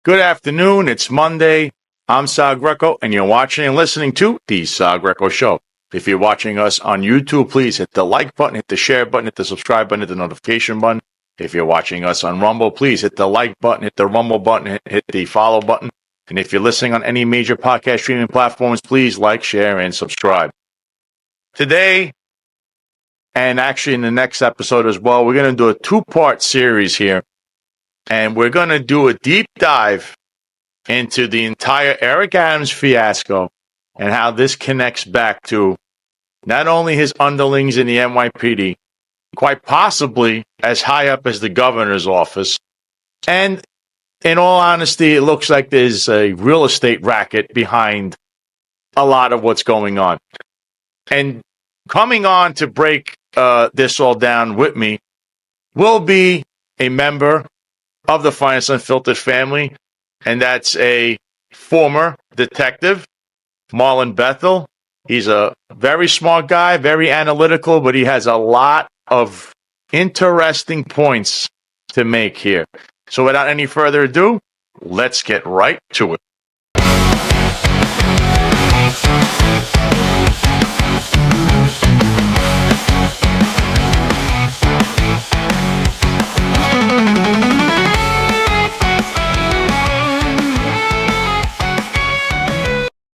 Good afternoon. It's Monday. I'm Sal Greco, and you're watching and listening to the Sal Greco Show. If you're watching us on YouTube, please hit the like button, hit the share button, hit the subscribe button, hit the notification button. If you're watching us on Rumble, please hit the like button, hit the Rumble button, hit the follow button. And if you're listening on any major podcast streaming platforms, please like, share, and subscribe. Today, and actually in the next episode as well, we're going to do a two-part series here. And we're going to do a deep dive into the entire Eric Adams fiasco and how this connects back to not only his underlings in the NYPD, quite possibly as high up as the governor's office. And in all honesty, it looks like there's a real estate racket behind a lot of what's going on. And coming on to break this all down with me will be a member of the Finest Unfiltered family, and that's a former detective, Marlon Bethel. He's a very smart guy, very analytical, but he has a lot of interesting points to make here. So without any further ado, let's get right to it.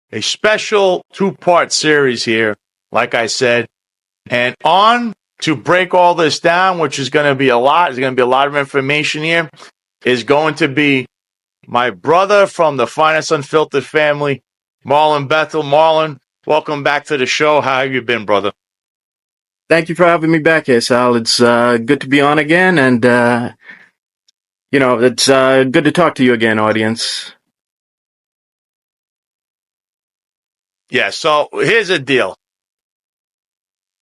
A special two-part series here, like I said, and on to break all this down, which is going to be a lot. There's going to be a lot of information here. Is going to be my brother from the Finest Unfiltered family, Marlon Bethel. Marlon, welcome back to the show. How have you been, brother? Thank you for having me back here, Sal. It's good to be on again, and it's good to talk to you again, audience. Yeah, so here's the deal.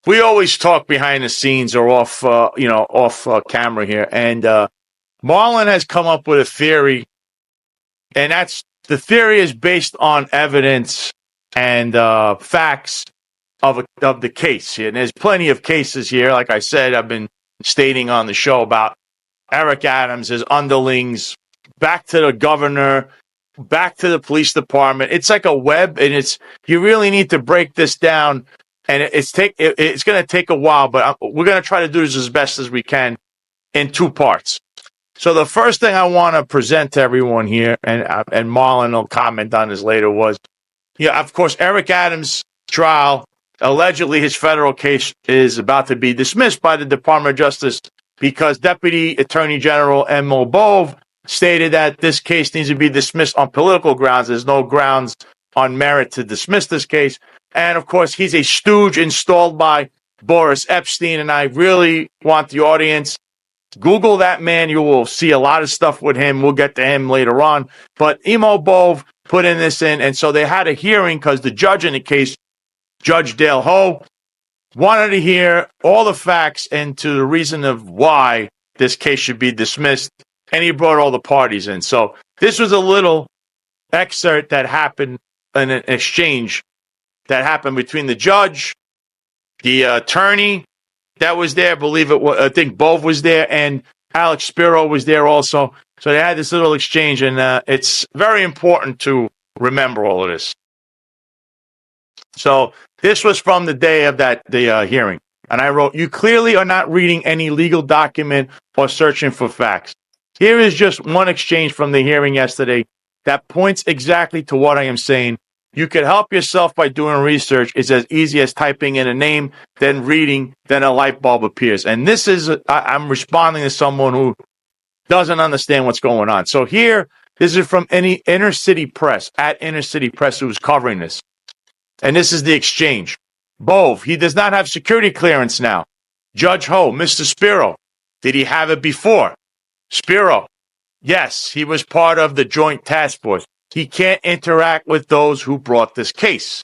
We always talk behind the scenes or off camera here. And Marlon has come up with a theory, and the theory is based on evidence and facts of the case. And there's plenty of cases here. Like I said, I've been stating on the show about Eric Adams, his underlings, back to the governor, back to the police department. It's like a web, and you really need to break this down, and it's going to take a while, but we're going to try to do this as best as we can in two parts. So the first thing I want to present to everyone here, and Marlon will comment on this later, was, of course, Eric Adams' trial. Allegedly, his federal case is about to be dismissed by the Department of Justice because Deputy Attorney General M.O. Bove stated that this case needs to be dismissed on political grounds. There's no grounds on merit to dismiss this case. And, of course, he's a stooge installed by Boris Epstein, and I really want the audience, Google that man. You will see a lot of stuff with him. We'll get to him later on. But Emo Bove put this in, and so they had a hearing because the judge in the case, Judge Dale Ho, wanted to hear all the facts and to the reason of why this case should be dismissed. And he brought all the parties in. So this was a little excerpt that happened in an exchange that happened between the judge, the attorney that was there, I think Bove was there, and Alex Spiro was there also. So they had this little exchange, and it's very important to remember all of this. So this was from the day of the hearing. And I wrote, "You clearly are not reading any legal document or searching for facts. Here is just one exchange from the hearing yesterday that points exactly to what I am saying. You can help yourself by doing research. It's as easy as typing in a name, then reading, then a light bulb appears." And this is, I'm responding to someone who doesn't understand what's going on. So here, this is from any Inner City Press, at Inner City Press, who's covering this. And this is the exchange. Bove, he does not have security clearance now. Judge Ho, Mr. Spiro, did he have it before? Spiro, yes, he was part of the joint task force. He can't interact with those who brought this case.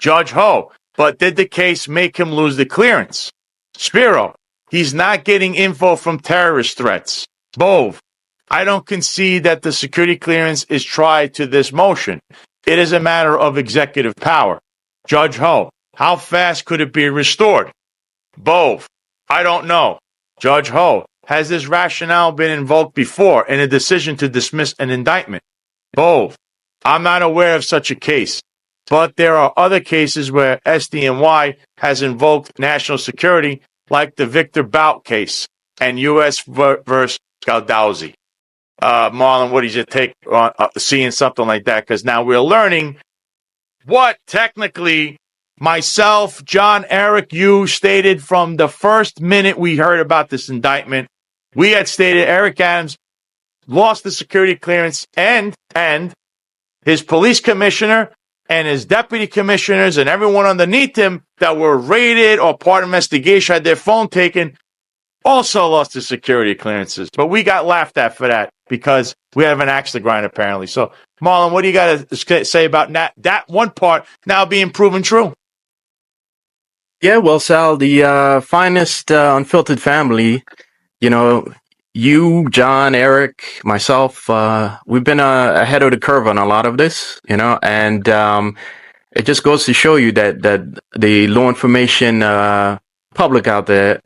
Judge Ho, but did the case make him lose the clearance? Spiro, he's not getting info from terrorist threats. Bove, I don't concede that the security clearance is tried to this motion. It is a matter of executive power. Judge Ho, how fast could it be restored? Bove, I don't know. Judge Ho, has this rationale been invoked before in a decision to dismiss an indictment? Both. I'm not aware of such a case, but there are other cases where SDNY has invoked national security, like the Victor Bout case and U.S. versus Galdauzi. Marlon, what did you take on seeing something like that? Because now we're learning what technically myself, John, Eric, you stated from the first minute we heard about this indictment. We had stated Eric Adams lost the security clearance and his police commissioner and his deputy commissioners and everyone underneath him that were raided or part of investigation had their phone taken also lost the security clearances. But we got laughed at for that because we have an axe to grind, apparently. So, Marlon, what do you got to say about that one part now being proven true? Yeah, well, Sal, the finest unfiltered family, you, John, Eric, myself, we've been ahead of the curve on a lot of this, and it just goes to show you that the law information public out there,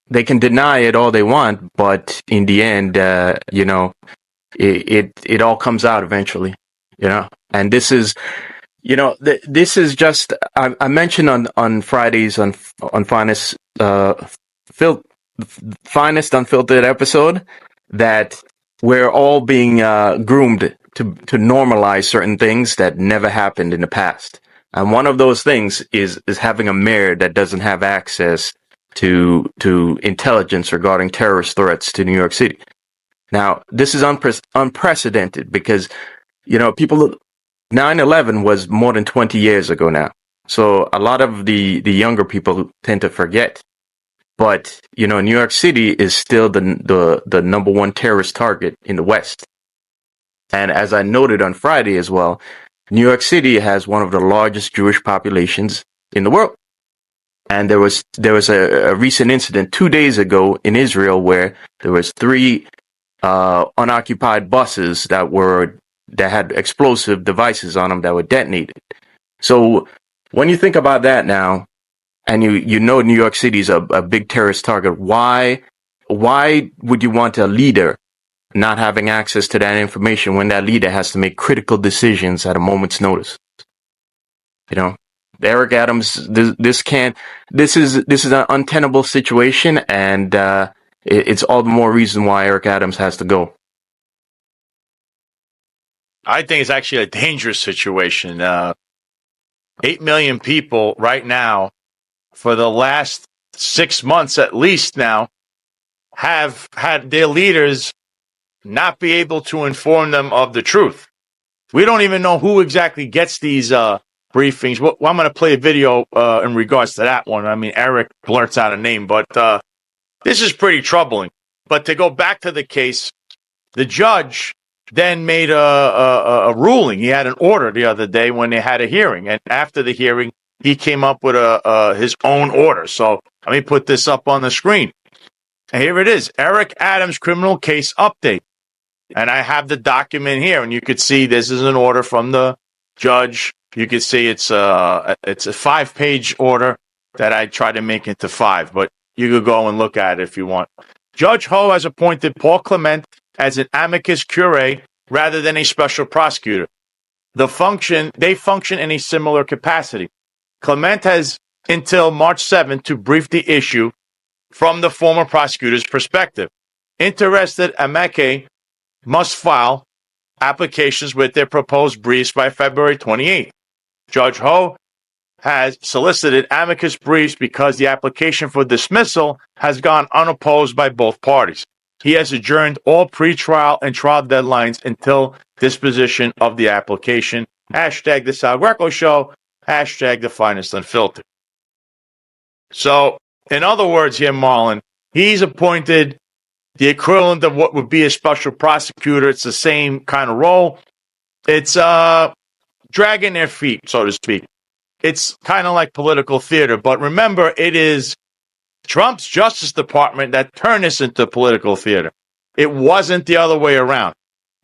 they can deny it all they want, but in the end, it all comes out eventually, and this is. This is just, I mentioned on Fridays on Finest, Finest Unfiltered episode that we're all being groomed to normalize certain things that never happened in the past. And one of those things is having a mayor that doesn't have access to intelligence regarding terrorist threats to New York City. Now, this is unprecedented because, people... 9/11 was more than 20 years ago now. So a lot of the younger people tend to forget. But, New York City is still the number one terrorist target in the West. And as I noted on Friday as well, New York City has one of the largest Jewish populations in the world. And there was a recent incident 2 days ago in Israel where there was 3 unoccupied buses that had explosive devices on them that were detonated. So when you think about that now, and you know New York City is a big terrorist target, why would you want a leader not having access to that information when that leader has to make critical decisions at a moment's notice? Eric Adams, this is an untenable situation, and it's all the more reason why Eric Adams has to go. I think it's actually a dangerous situation. 8 million people right now, for the last 6 months at least now, have had their leaders not be able to inform them of the truth. We don't even know who exactly gets these briefings. Well, I'm going to play a video in regards to that one. I mean, Eric blurts out a name, but this is pretty troubling. But to go back to the case, the judge then made a ruling. He had an order the other day when they had a hearing. And after the hearing, he came up with his own order. So let me put this up on the screen. And here it is, Eric Adams criminal case update. And I have the document here. And you could see this is an order from the judge. You can see it's a 5-page order that I tried to make into 5. But you could go and look at it if you want. Judge Ho has appointed Paul Clement as an amicus curiae rather than a special prosecutor. They function in a similar capacity. Clement has until March 7th to brief the issue from the former prosecutor's perspective. Interested amici must file applications with their proposed briefs by February 28th. Judge Ho has solicited amicus briefs because the application for dismissal has gone unopposed by both parties. He has adjourned all pretrial and trial deadlines until disposition of the application. Hashtag the Sal Greco Show. Hashtag the finest unfiltered. So, in other words here, Marlon, he's appointed the equivalent of what would be a special prosecutor. It's the same kind of role. It's dragging their feet, so to speak. It's kind of like political theater. But remember, it is Trump's Justice Department that turned this into political theater. It wasn't the other way around.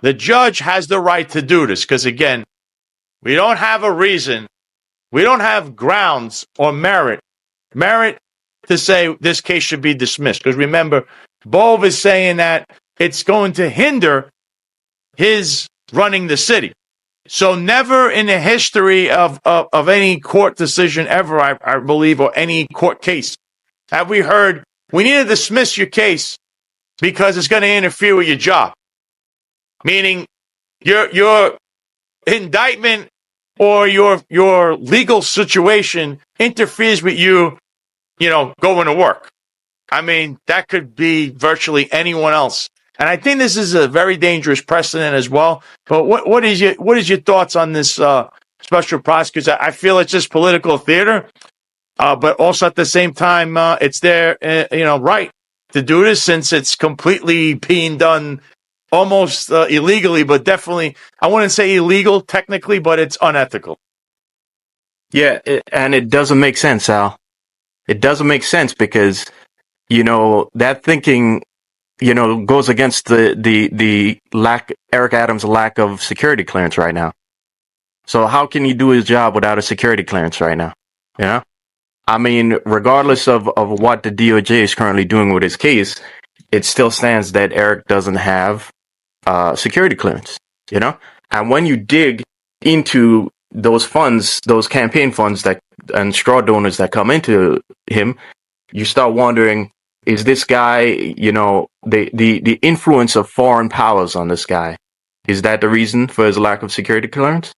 The judge has the right to do this because, again, we don't have a reason. We don't have grounds or merit to say this case should be dismissed. Because remember, Bove is saying that it's going to hinder his running the city. So never in the history of any court decision ever, I believe, or any court case, have we heard, we need to dismiss your case because it's going to interfere with your job. Meaning your indictment or your legal situation interferes with you, going to work. I mean, that could be virtually anyone else. And I think this is a very dangerous precedent as well. But what is your thoughts on this special prosecutor? I feel it's just political theater, but also at the same time, it's their right to do this since it's completely being done almost illegally, but definitely, I wouldn't say illegal technically, but it's unethical. Yeah, and it doesn't make sense, Al. It doesn't make sense because, that thinking, goes against the Eric Adams' lack of security clearance right now. So how can he do his job without a security clearance right now? I mean, regardless of what the DOJ is currently doing with his case, it still stands that Eric doesn't have security clearance, And when you dig into those funds, those campaign funds and straw donors that come into him, you start wondering, is this guy, the influence of foreign powers on this guy, is that the reason for his lack of security clearance?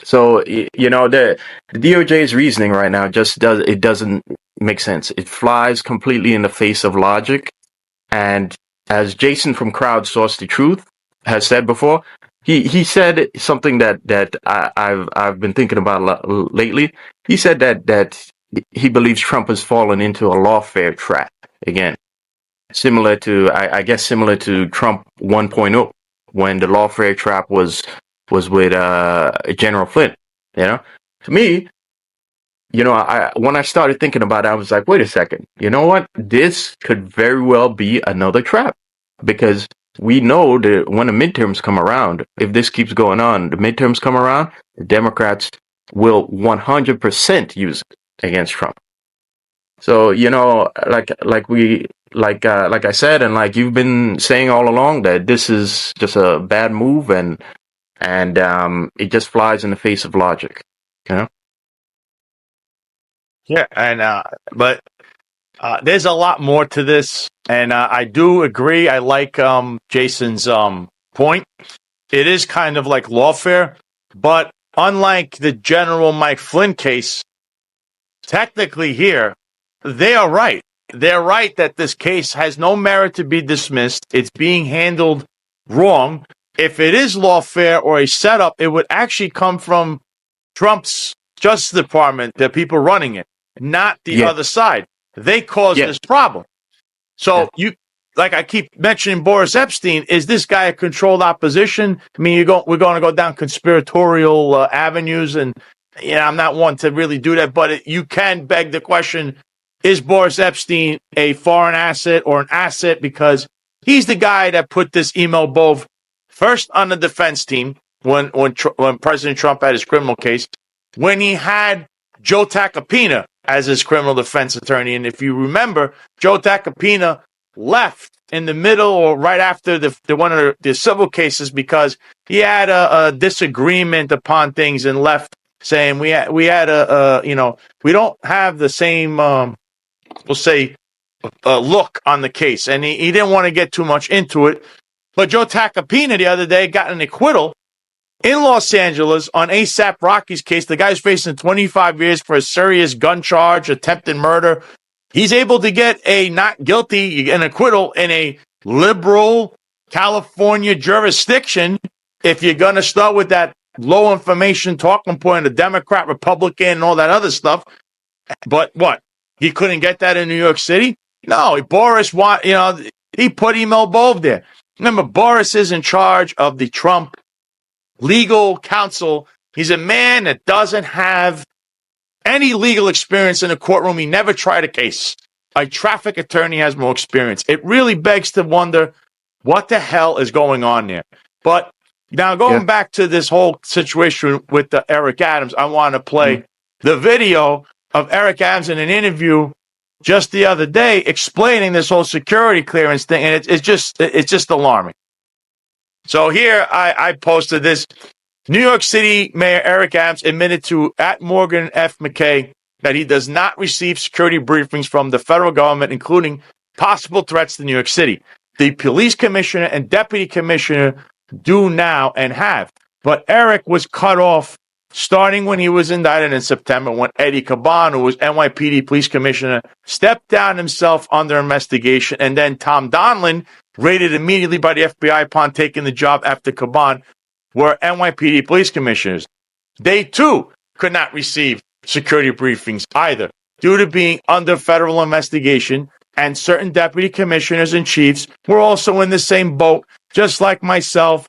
So, the DOJ's reasoning right now doesn't make sense. It flies completely in the face of logic. And as Jason from Crowdsource the Truth has said before, he said something that I've been thinking about lately. He said that he believes Trump has fallen into a lawfare trap again, similar to Trump 1.0, when the lawfare trap was with General Flynn. To me, when I started thinking about it, I was like, wait a second. You know what? This could very well be another trap, because we know that when the midterms come around, if this keeps going on, the midterms come around, the Democrats will 100% use it against Trump. So, like I said, and like you've been saying all along, that this is just a bad move, and it just flies in the face of logic. Yeah, and but there's a lot more to this, and I do agree. I like Jason's point. It is kind of like lawfare, but unlike the General Mike Flynn case, technically here, they are right. They're right that this case has no merit to be dismissed. It's being handled wrong. If it is lawfare or a setup, it would actually come from Trump's Justice Department, the people running it, not the other side. They caused this problem. So like I keep mentioning Boris Epstein, is this guy a controlled opposition? I mean, we're going to go down conspiratorial avenues, and I'm not one to really do that, but you can beg the question, is Boris Epstein a foreign asset or an asset? Because he's the guy that put this email Bove first on the defense team when President Trump had his criminal case, when he had Joe Tacopina as his criminal defense attorney. And if you remember, Joe Tacopina left in the middle or right after the one of the civil cases because he had a disagreement upon things and left, saying we don't have the same we'll say look on the case, and he didn't want to get too much into it. But Joe Tacopina the other day got an acquittal in Los Angeles on ASAP Rocky's case. The guy's facing 25 years for a serious gun charge, attempted murder. He's able to get a not guilty, an acquittal in a liberal California jurisdiction. If you're going to start with that low information talking point of Democrat, Republican, and all that other stuff. But what? He couldn't get that in New York City? No, Boris, he put email Bove there. Remember, Boris is in charge of the Trump legal counsel. He's a man that doesn't have any legal experience in a courtroom. He never tried a case. A traffic attorney has more experience. It really begs to wonder what the hell is going on there. But now going back to this whole situation with Eric Adams, I want to play the video of Eric Adams in an interview just the other day explaining this whole security clearance thing, and it's just alarming. So here I posted this. New York City Mayor Eric Adams admitted to @Morgan F. McKay that he does not receive security briefings from the federal government, including possible threats to New York City. The police commissioner and deputy commissioner do now and have. But Eric was cut off starting when he was indicted in September, when Eddie Caban, who was NYPD police commissioner, stepped down himself under investigation, and then Tom Donlin, raided immediately by the FBI upon taking the job after Caban, were NYPD police commissioners. They, too, could not receive security briefings either, due to being under federal investigation, and certain deputy commissioners and chiefs were also in the same boat, just like myself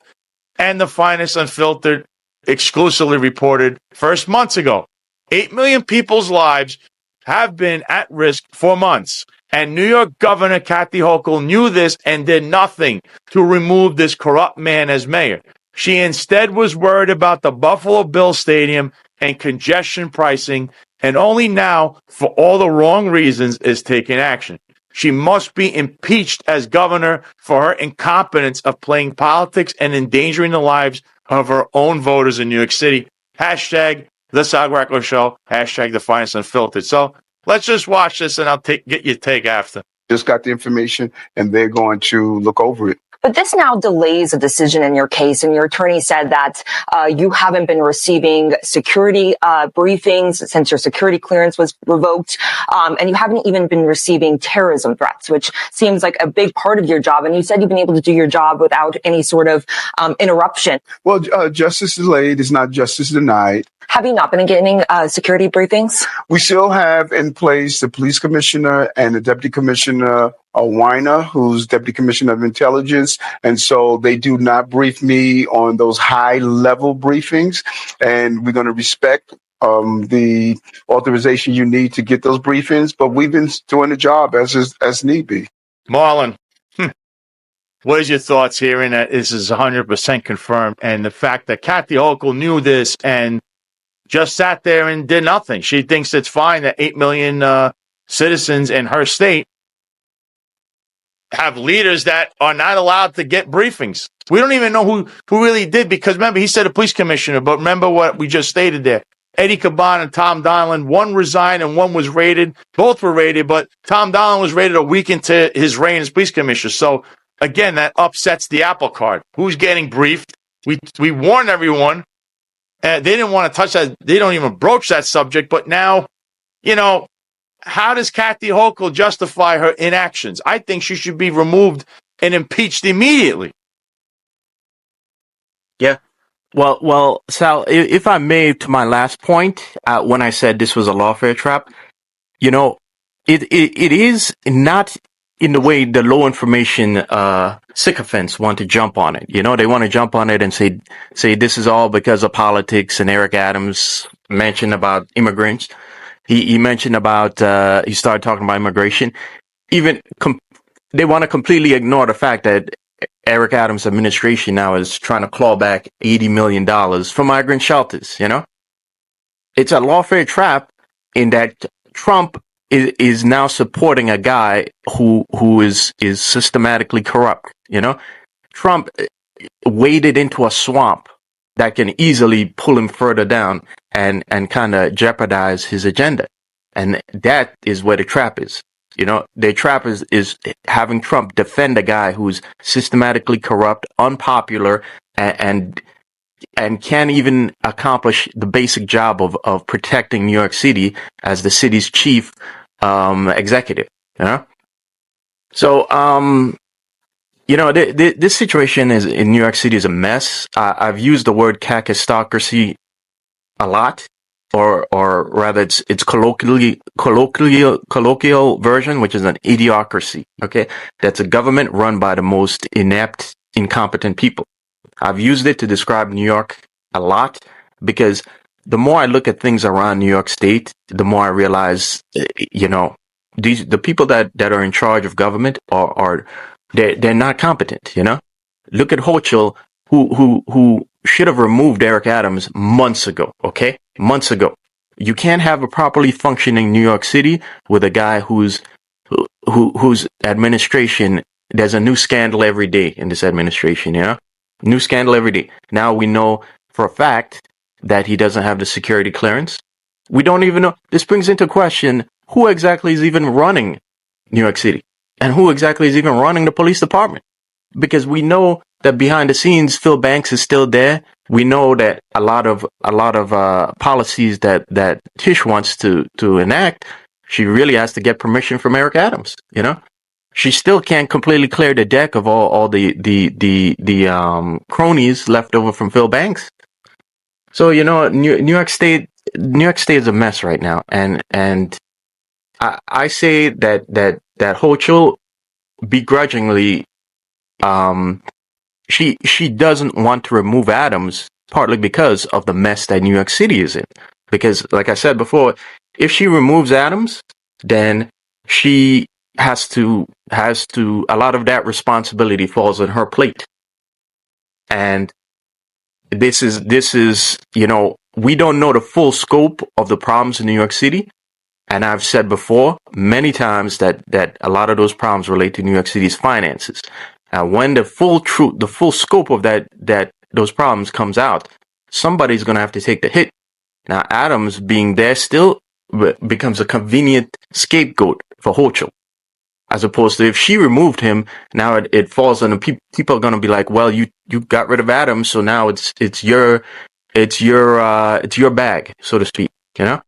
and the Finest Unfiltered exclusively reported first months ago. 8 million people's lives have been at risk for months, and New York Governor Kathy Hochul knew this and did nothing to remove this corrupt man as mayor. She instead was worried about the Buffalo Bills Stadium and congestion pricing, and only now, for all the wrong reasons, is taking action. She must be impeached as governor for her incompetence of playing politics and endangering the lives of her own voters in New York City. Hashtag the Sal Greco Show. Hashtag the Finest Unfiltered. So let's just watch this, and I'll get your take after. Just got the information, and they're going to look over it. But this now delays a decision in your case, and your attorney said that you haven't been receiving security briefings since your security clearance was revoked, and you haven't even been receiving terrorism threats, which seems like a big part of your job. And you said you've been able to do your job without any sort of interruption. Well, justice delayed is not justice denied. Have you not been getting security briefings? We still have in place the police commissioner and the deputy commissioner, Weiner, who's deputy commissioner of intelligence. And so they do not brief me on those high level briefings. And we're going to respect the authorization you need to get those briefings. But we've been doing the job as need be. Marlon, what is your thoughts hearing that this is 100% confirmed, and the fact that Kathy Hochul knew this and just sat there and did nothing? She thinks it's fine that 8 million citizens in her state have leaders that are not allowed to get briefings. We don't even know who really did, because remember, he said a police commissioner, but remember what we just stated there. Eddie Caban and Tom Donlin, one resigned and one was raided. Both were raided, but Tom Donlin was raided a week into his reign as police commissioner. So again, that upsets the apple cart. Who's getting briefed? We warned everyone. They didn't want to touch that. They don't even broach that subject. But now, how does Kathy Hochul justify her inactions? I think she should be removed and impeached immediately. Yeah. Well, Sal, if I may, to my last point, when I said this was a lawfare trap, it is not in the way the low information sycophants want to jump on it. They want to jump on it and say this is all because of politics. And Eric Adams mentioned about immigrants. He mentioned about he started talking about immigration. They want to completely ignore the fact that Eric Adams' administration now is trying to claw back $80 million from migrant shelters. It's a lawfare trap in that Trump is now supporting a guy who is systematically corrupt. Trump waded into a swamp that can easily pull him further down and kind of jeopardize his agenda. And that is where the trap is. The trap is having Trump defend a guy who's systematically corrupt, unpopular, and can't even accomplish the basic job of protecting New York City as the city's chief executive. So this situation in New York City is a mess. I've used the word kakistocracy a lot, or rather it's colloquial version, which is an idiocracy. Okay, that's a government run by the most inept, incompetent people. I've used it to describe New York a lot because the more I look at things around New York State, the more I realize, the people that are in charge of government they're not competent. Look at Hochul, who should have removed Eric Adams months ago. Okay, months ago. You can't have a properly functioning New York City with a guy whose administration. There's a new scandal every day in this administration. Yeah, new scandal every day. Now we know for a fact that he doesn't have the security clearance. We don't even know. This brings into question who exactly is even running New York City and who exactly is even running the police department. Because we know that behind the scenes, Phil Banks is still there. We know that a lot of policies that Tish wants to enact, she really has to get permission from Eric Adams. You know, she still can't completely clear the deck of all the cronies left over from Phil Banks. So you know, New York State is a mess right now, and I say that Hochul begrudgingly, she doesn't want to remove Adams partly because of the mess that New York City is in. Because, like I said before, if she removes Adams, then she has to a lot of that responsibility falls on her plate. And this is you know, we don't know the full scope of the problems in New York City. And I've said before many times that a lot of those problems relate to New York City's finances. And when the full scope of those problems comes out, somebody's going to have to take the hit. Now, Adams being there still becomes a convenient scapegoat for Hochul. As opposed to if she removed him, now it falls on the people are going to be like, well, you got rid of Adams, so now it's your bag, so to speak, you know?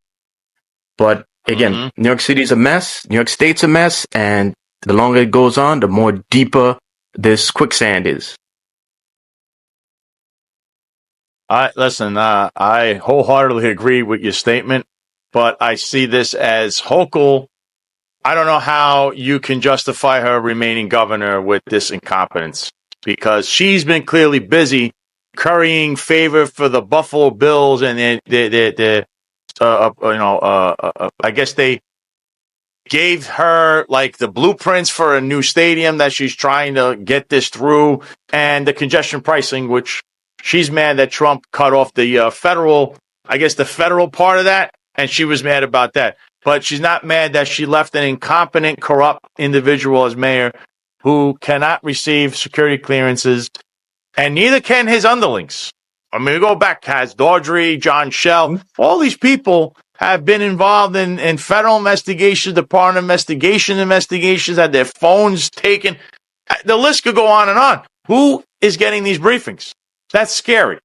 But again, New York City's a mess, New York State's a mess, and the longer it goes on, the more deeper this quicksand is. Listen, I wholeheartedly agree with your statement, but I see this as Hochul. I don't know how you can justify her remaining governor with this incompetence, because she's been clearly busy currying favor for the Buffalo Bills, and I guess they gave her like the blueprints for a new stadium that she's trying to get this through, and the congestion pricing, which she's mad that Trump cut off the federal part of that, and she was mad about that. But she's not mad that she left an incompetent, corrupt individual as mayor who cannot receive security clearances, and neither can his underlings. I mean, we go back, Kaz Dodry, John Shell, all these people have been involved in federal investigations, Department of investigations, had their phones taken. The list could go on and on. Who is getting these briefings? That's scary.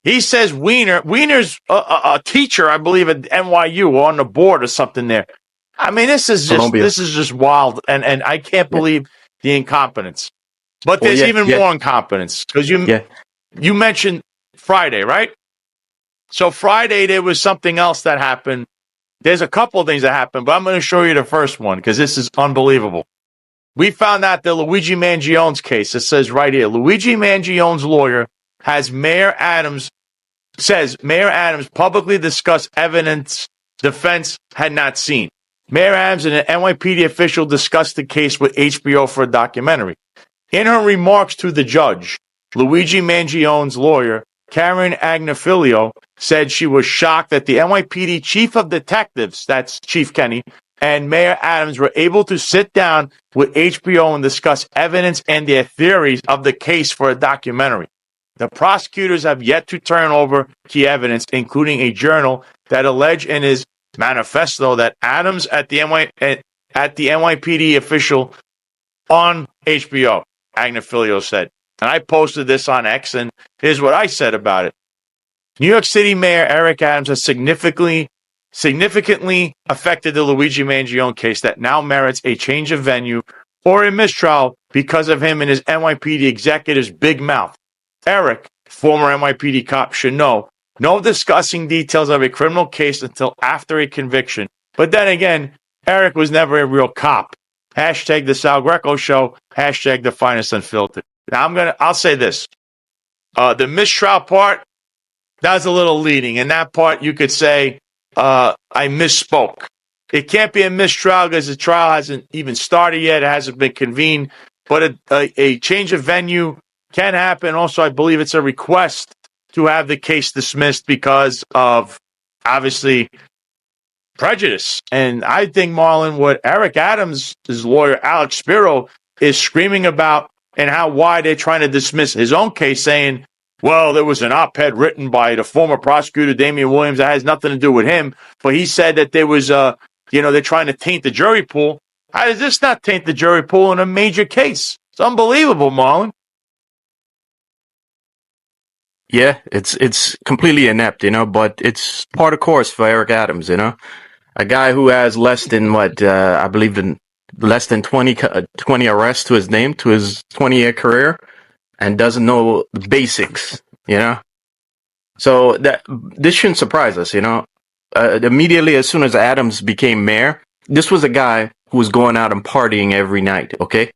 He says Wiener's a teacher, I believe, at NYU or on the board or something there. I mean, this is just wild, and I can't believe the incompetence. But there's even more incompetence, because you mentioned Friday, right? So Friday there was something else that happened. There's a couple of things that happened, but I'm going to show you the first one because this is unbelievable. We found out the Luigi Mangione's case. It says right here, Luigi Mangione's lawyer says Mayor Adams publicly discussed evidence defense had not seen. Mayor Adams and an NYPD official discussed the case with HBO for a documentary. In her remarks to the judge, Luigi Mangione's lawyer, Karen Agnifilio, said she was shocked that the NYPD chief of detectives, that's Chief Kenny, and Mayor Adams were able to sit down with HBO and discuss evidence and their theories of the case for a documentary. The prosecutors have yet to turn over key evidence, including a journal that alleged in his manifesto that Adams at the NYPD official on HBO, Agnifilio said. And I posted this on X, and here's what I said about it. New York City Mayor Eric Adams has significantly affected the Luigi Mangione case that now merits a change of venue or a mistrial because of him and his NYPD executive's big mouth. Eric, former NYPD cop, should know no discussing details of a criminal case until after a conviction. But then again, Eric was never a real cop. Hashtag the Sal Greco Show. Hashtag the finest unfiltered. Now I'll say this. The mistrial part, that was a little leading. In that part, you could say, I misspoke. It can't be a mistrial because the trial hasn't even started yet. It hasn't been convened. But a change of venue can happen. Also, I believe it's a request to have the case dismissed because of obviously prejudice. And I think, Marlon, what Eric Adams, his lawyer, Alex Spiro, is screaming about and why they're trying to dismiss his own case, saying, well, there was an op-ed written by the former prosecutor, Damian Williams, that has nothing to do with him. But he said that there was, they're trying to taint the jury pool. How does this not taint the jury pool in a major case? It's unbelievable, Marlon. Yeah, it's completely inept, but it's part of course for Eric Adams, a guy who has less than I believe less than 20 arrests to his name, to his 20-year career, and doesn't know the basics, So this shouldn't surprise us, Immediately as soon as Adams became mayor, this was a guy who was going out and partying every night, okay?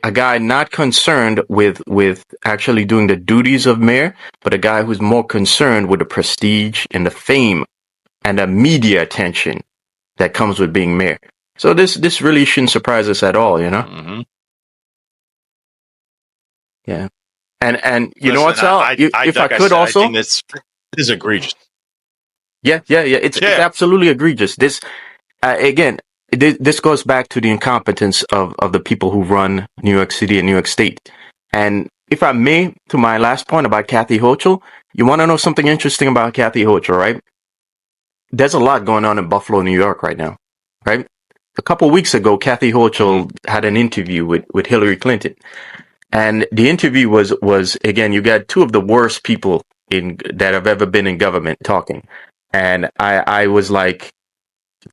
A guy not concerned with actually doing the duties of mayor, but a guy who's more concerned with the prestige and the fame and the media attention that comes with being mayor. So this really shouldn't surprise us at all, Mm-hmm. Yeah. And you know what, Sal? If I could also, I think this is egregious. Yeah. It's absolutely egregious. This again, this goes back to the incompetence of the people who run New York City and New York State. And if I may, to my last point about Kathy Hochul, you want to know something interesting about Kathy Hochul, right? There's a lot going on in Buffalo, New York right now, right? A couple of weeks ago, Kathy Hochul had an interview with Hillary Clinton. And the interview was again, you got two of the worst people that have ever been in government talking. And I was like,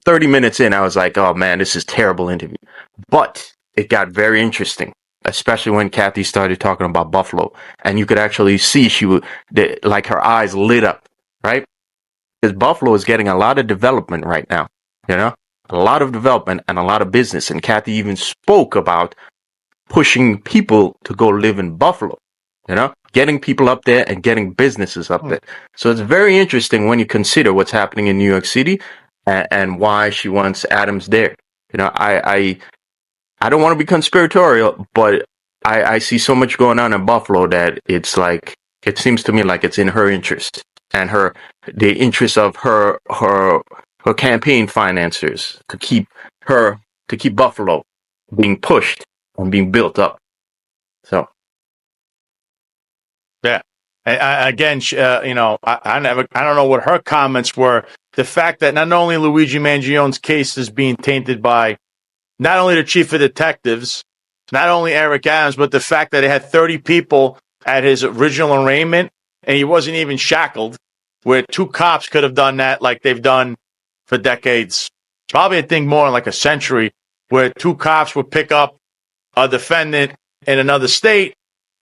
30 minutes in, I was like, oh man, this is a terrible interview. But it got very interesting, especially when Kathy started talking about Buffalo. And you could actually see like her eyes lit up, right? Because Buffalo is getting a lot of development right now, a lot of development and a lot of business. And Kathy even spoke about pushing people to go live in Buffalo, getting people up there and getting businesses up there. So it's very interesting when you consider what's happening in New York City and why she wants Adams there. I don't want to be conspiratorial, but I see so much going on in Buffalo that it's like, it seems to me like it's in her interest and the interest of her campaign financiers to keep Buffalo being pushed and being built up. So. Yeah. Again, I don't know what her comments were. The fact that not only Luigi Mangione's case is being tainted by not only the chief of detectives, not only Eric Adams, but the fact that he had 30 people at his original arraignment and he wasn't even shackled, where two cops could have done that like they've done for decades. Probably, I think, more like a century, where two cops would pick up a defendant in another state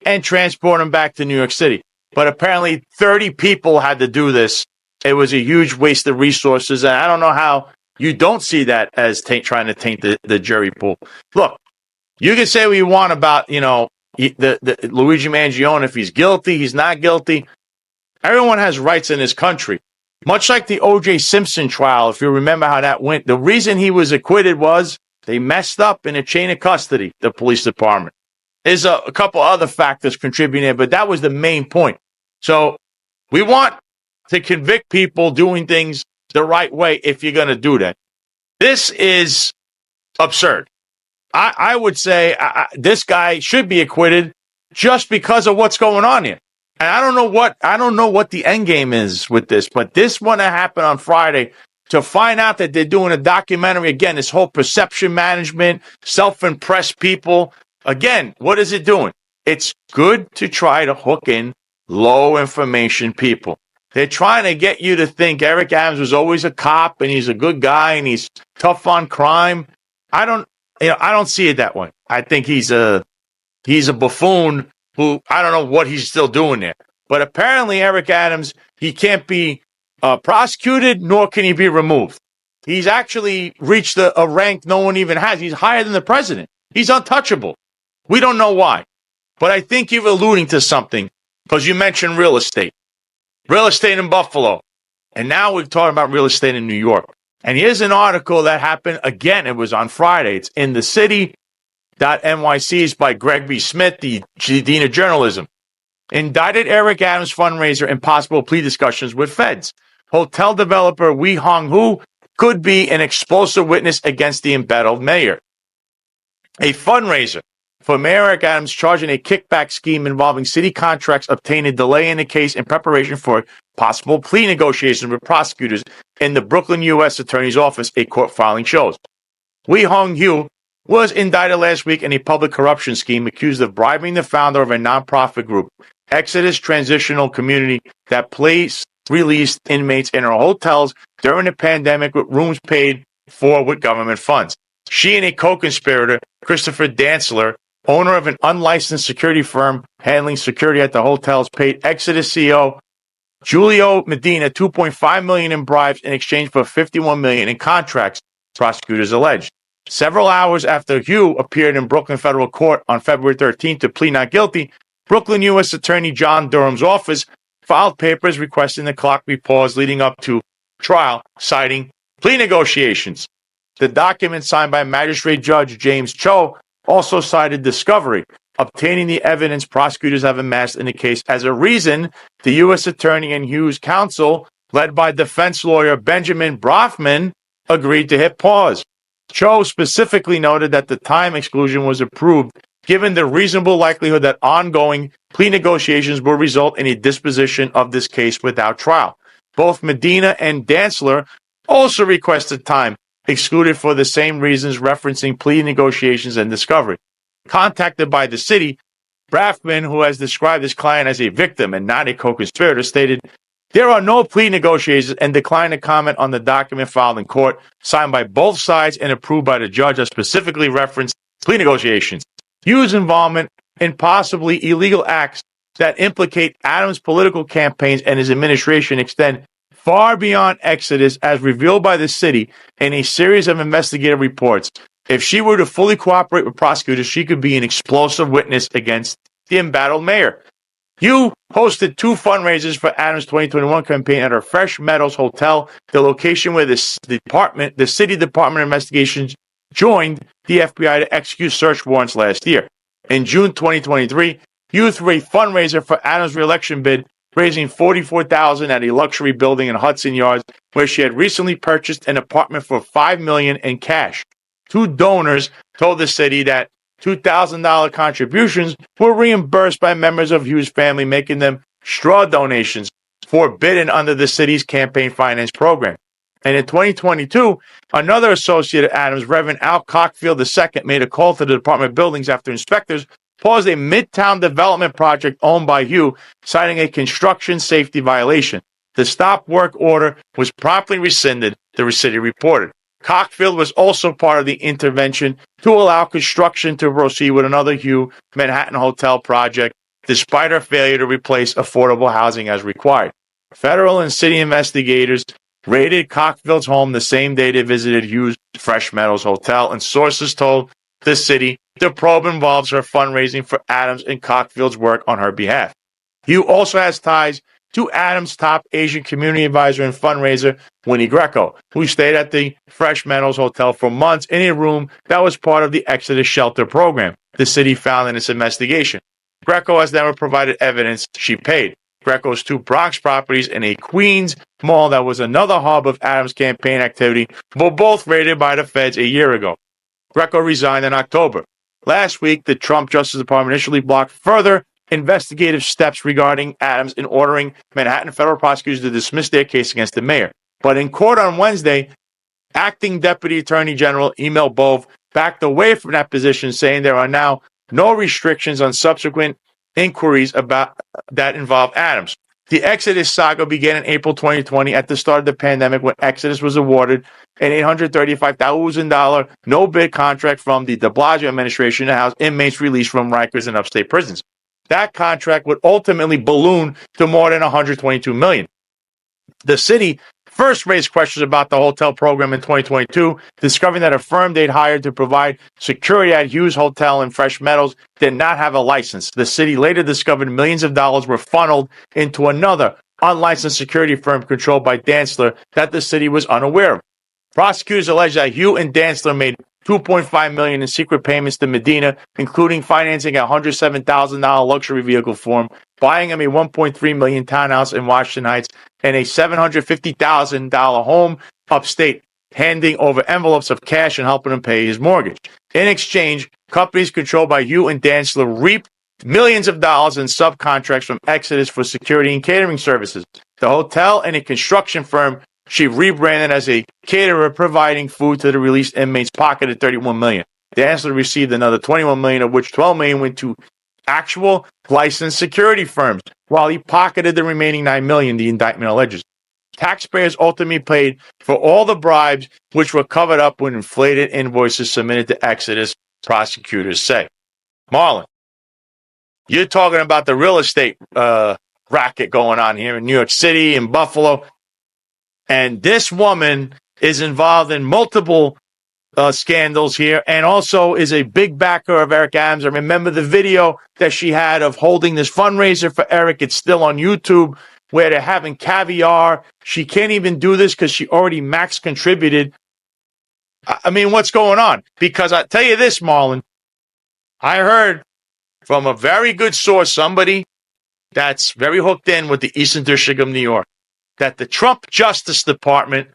and transport him back to New York City. But apparently 30 people had to do this. It was a huge waste of resources. And I don't know how you don't see that as trying to taint the jury pool. Look, you can say what you want about, the Luigi Mangione, if he's guilty, he's not guilty. Everyone has rights in this country. Much like the O.J. Simpson trial, if you remember how that went, the reason he was acquitted was they messed up in a chain of custody, the police department. There's a couple other factors contributing, but that was the main point. So we want to convict people doing things the right way if you're going to do that. This is absurd. I would say this guy should be acquitted just because of what's going on here. And I don't know what the end game is with this, but this one that happened on Friday, to find out that they're doing a documentary, again, this whole perception management, self-impressed people. Again, what is it doing? It's good to try to hook in low information people. They're trying to get you to think Eric Adams was always a cop and he's a good guy and he's tough on crime. I don't see it that way. I think he's a buffoon who, I don't know what he's still doing there. But apparently Eric Adams, he can't be prosecuted, nor can he be removed. He's actually reached a rank no one even has. He's higher than the president. He's untouchable. We don't know why. But I think you're alluding to something because you mentioned real estate. Real estate in Buffalo. And now we're talking about real estate in New York. And here's an article that happened, again, it was on Friday. It's in the city.nyc. It's by Greg B. Smith, the Dean of Journalism. Indicted Eric Adams fundraiser and possible plea discussions with feds. hotel developer Wei Hong Hu could be an explosive witness against the embattled mayor. A fundraiser for Mayor Eric Adams charging a kickback scheme involving city contracts obtained a delay in the case in preparation for possible plea negotiations with prosecutors in the Brooklyn U.S. Attorney's Office, a court filing shows. Wei Hong Hu was indicted last week in a public corruption scheme accused of bribing the founder of a nonprofit group, Exodus Transitional Community, that released inmates in her hotels during the pandemic with rooms paid for with government funds. She and a co-conspirator, Christopher Dantzler, owner of an unlicensed security firm handling security at the hotels, paid Exodus CEO Julio Medina $2.5 million in bribes in exchange for $51 million in contracts, prosecutors alleged. Several hours after Hu appeared in Brooklyn federal court on February 13th to plead not guilty, Brooklyn U.S. Attorney John Durham's office filed papers requesting the clock be paused leading up to trial, citing plea negotiations. The document signed by Magistrate Judge James Cho also cited discovery, obtaining the evidence prosecutors have amassed in the case as a reason the U.S. Attorney and Hu's counsel, led by defense lawyer Benjamin Brofman, agreed to hit pause. Cho specifically noted that the time exclusion was approved given the reasonable likelihood that ongoing plea negotiations will result in a disposition of this case without trial. Both Medina and Dantzler also requested time excluded for the same reasons, referencing plea negotiations and discovery. Contacted by the city, Brafman, who has described his client as a victim and not a co-conspirator, stated, "There are no plea negotiations," and declined to comment on the document filed in court, signed by both sides and approved by the judge that specifically referenced plea negotiations. Hu's involvement in possibly illegal acts that implicate Adams' political campaigns and his administration extend far beyond Exodus, as revealed by the city in a series of investigative reports. If she were to fully cooperate with prosecutors, she could be an explosive witness against the embattled mayor. Hu hosted two fundraisers for Adams' 2021 campaign at her Fresh Meadows Hotel, the location where the City Department of Investigations joined the FBI to execute search warrants last year. In June 2023, Hu threw a fundraiser for Adams' re-election bid, raising $44,000 at a luxury building in Hudson Yards, where she had recently purchased an apartment for $5 million in cash. Two donors told the city that $2,000 contributions were reimbursed by members of Hu's family, making them straw donations forbidden under the city's campaign finance program. And in 2022, another associate of Adams, Reverend Al Cockfield II, made a call to the Department of Buildings after inspectors paused a midtown development project owned by Hu, citing a construction safety violation. The stop work order was promptly rescinded, the city reported. Cockfield was also part of the intervention to allow construction to proceed with another Hu Manhattan hotel project, despite her failure to replace affordable housing as required. Federal and city investigators raided Cockfield's home the same day they visited Hu's Fresh Meadows Hotel, and sources told the city the probe involves her fundraising for Adams and Cockfield's work on her behalf. Hu also has ties to Adams' top Asian community advisor and fundraiser, Winnie Greco, who stayed at the Fresh Meadows Hotel for months in a room that was part of the Exodus shelter program, the city found in its investigation. Greco has never provided evidence she paid. Greco's two Bronx properties and a Queens mall that was another hub of Adams' campaign activity were both raided by the feds a year ago. Greco resigned in October. Last week, the Trump Justice Department initially blocked further investigative steps regarding Adams in ordering Manhattan federal prosecutors to dismiss their case against the mayor. But in court on Wednesday, acting Deputy Attorney General Emil Bove backed away from that position, saying there are now no restrictions on subsequent inquiries about that involve Adams. The Exodus saga began in April 2020 at the start of the pandemic, when Exodus was awarded an $835,000 no-bid contract from the de Blasio administration to house inmates released from Rikers and upstate prisons. That contract would ultimately balloon to more than $122 million. The city first raised questions about the hotel program in 2022, discovering that a firm they'd hired to provide security at Hu's Hotel in Fresh Meadows did not have a license. The city later discovered millions of dollars were funneled into another unlicensed security firm controlled by Dantzler that the city was unaware of. Prosecutors allege that Hu and Dantzler made $2.5 million in secret payments to Medina, including financing a $107,000 luxury vehicle for him, buying him a $1.3 million townhouse in Washington Heights, and a $750,000 home upstate, handing over envelopes of cash and helping him pay his mortgage. In exchange, companies controlled by Hugh and Dantzler reaped millions of dollars in subcontracts from Exodus for security and catering services. The hotel and a construction firm she rebranded as a caterer, providing food to the released inmates, pocketed $31 million. Dantzler received another $21 million, of which $12 million went to actual licensed security firms, while he pocketed the remaining $9 million, the indictment alleges. Taxpayers ultimately paid for all the bribes, which were covered up with inflated invoices submitted to Exodus, prosecutors say. Marlon, you're talking about the real estate racket going on here in New York City and Buffalo. And this woman is involved in multiple scandals here and also is a big backer of Eric Adams. I remember the video that she had of holding this fundraiser for Eric. It's still on YouTube where they're having caviar. She can't even do this because she already max contributed. I mean, what's going on? Because I tell you this, Marlon, I heard from a very good source, somebody that's very hooked in with the Eastern District of New York, that the Trump Justice Department,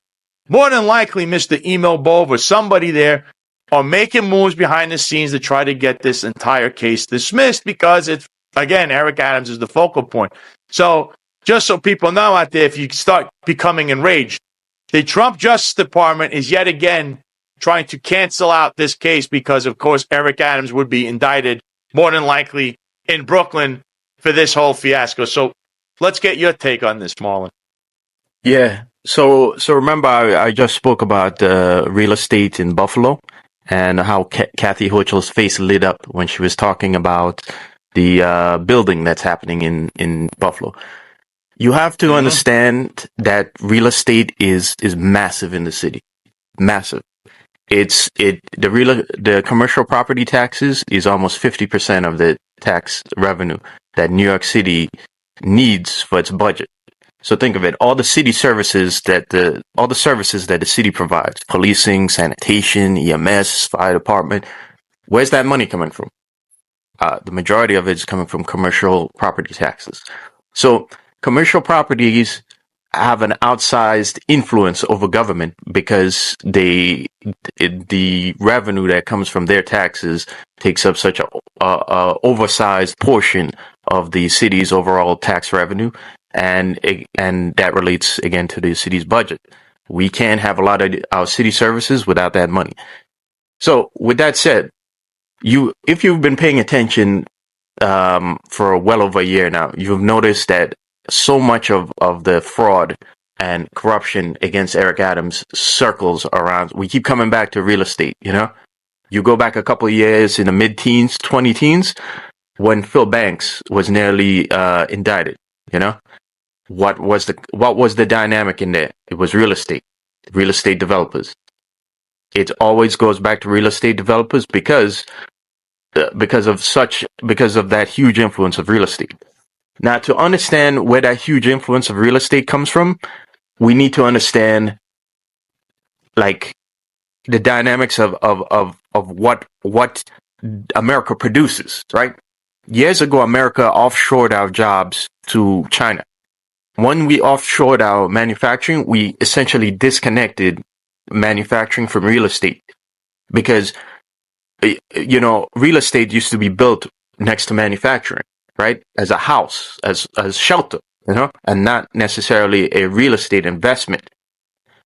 more than likely Mr. Emil Bove or somebody there, are making moves behind the scenes to try to get this entire case dismissed because it's, again, Eric Adams is the focal point. So just so people know out there, if you start becoming enraged, the Trump Justice Department is yet again trying to cancel out this case because, of course, Eric Adams would be indicted more than likely in Brooklyn for this whole fiasco. So let's get your take on this, Marlon. Yeah. So remember, I just spoke about real estate in Buffalo and how Kathy Hochul's face lit up when she was talking about the building that's happening in Buffalo. You have to understand that real estate is massive in the city. Massive. The commercial property taxes is almost 50% of the tax revenue that New York City needs for its budget. So think of it, all the services that the city provides, policing, sanitation, EMS, fire department, where's that money coming from? The majority of it is coming from commercial property taxes. So commercial properties have an outsized influence over government because the revenue that comes from their taxes takes up such a oversized portion of the city's overall tax revenue, and that relates again to the city's budget. We can't have a lot of our city services without that money. So with that said, if you've been paying attention for well over a year now, you've noticed that so much of the fraud and corruption against Eric Adams circles around. We keep coming back to real estate, you know? You go back a couple of years in the mid-teens, 20-teens, when Phil Banks was nearly indicted, you know? What was the dynamic in there? It was real estate developers. It always goes back to real estate developers because of that huge influence of real estate. Now, to understand where that huge influence of real estate comes from, we need to understand, like, the dynamics of what America produces, right? Years ago, America offshored our jobs to China. When we offshored our manufacturing, we essentially disconnected manufacturing from real estate because, you know, real estate used to be built next to manufacturing. Right? As a house, as shelter, you know, and not necessarily a real estate investment.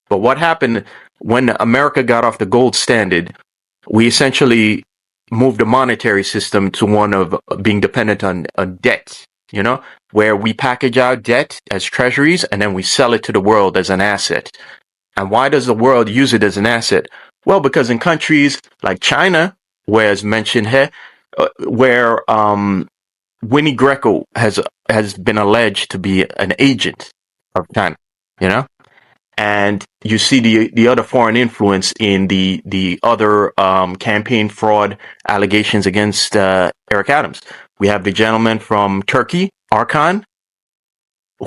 But what happened when America got off the gold standard, we essentially moved the monetary system to one of being dependent on debt, you know, where we package our debt as treasuries and then we sell it to the world as an asset. And why does the world use it as an asset? Well, because in countries like China, where as mentioned here, where Winnie Greco has been alleged to be an agent of China, you know, and you see the other foreign influence in the other campaign fraud allegations against Eric Adams. We have the gentleman from Turkey, Arkan,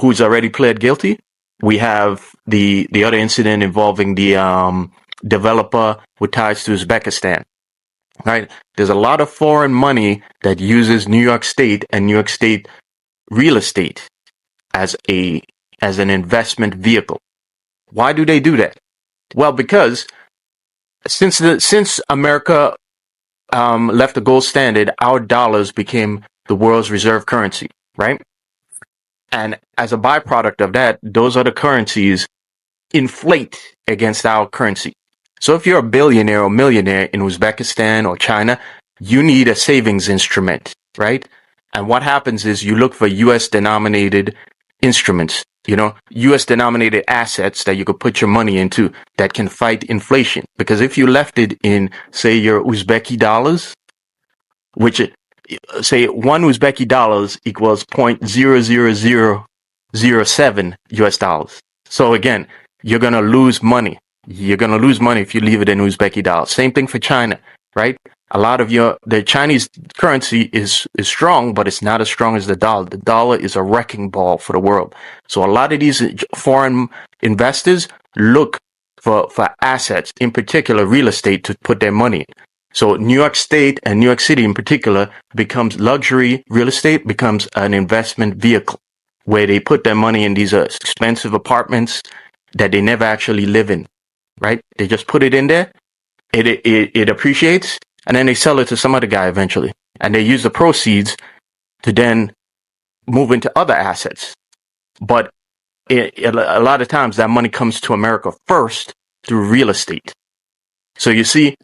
who's already pled guilty. We have the other incident involving the developer with ties to Uzbekistan. Right? There's a lot of foreign money that uses New York State and New York State real estate as an investment vehicle. Why do they do that? Well, because since America left the gold standard, our dollars became the world's reserve currency, right? And as a byproduct of that, those other currencies inflate against our currency. So if you're a billionaire or millionaire in Uzbekistan or China, you need a savings instrument, right? And what happens is you look for US denominated instruments, US denominated assets that you could put your money into that can fight inflation. Because if you left it in, say, your Uzbeki dollars, which say one Uzbeki dollars equals 0.00007 US dollars. So again, you're going to lose money. You're going to lose money if you leave it in Uzbeki dollars. Same thing for China, right? A lot of the Chinese currency is strong, but it's not as strong as the dollar. The dollar is a wrecking ball for the world. So a lot of these foreign investors look for assets, in particular real estate, to put their money in. So New York State and New York City in particular becomes luxury real estate, becomes an investment vehicle where they put their money in these expensive apartments that they never actually live in, right? They just put it in there. It appreciates, and then they sell it to some other guy eventually. And they use the proceeds to then move into other assets. But a lot of times that money comes to America first through real estate. So you see,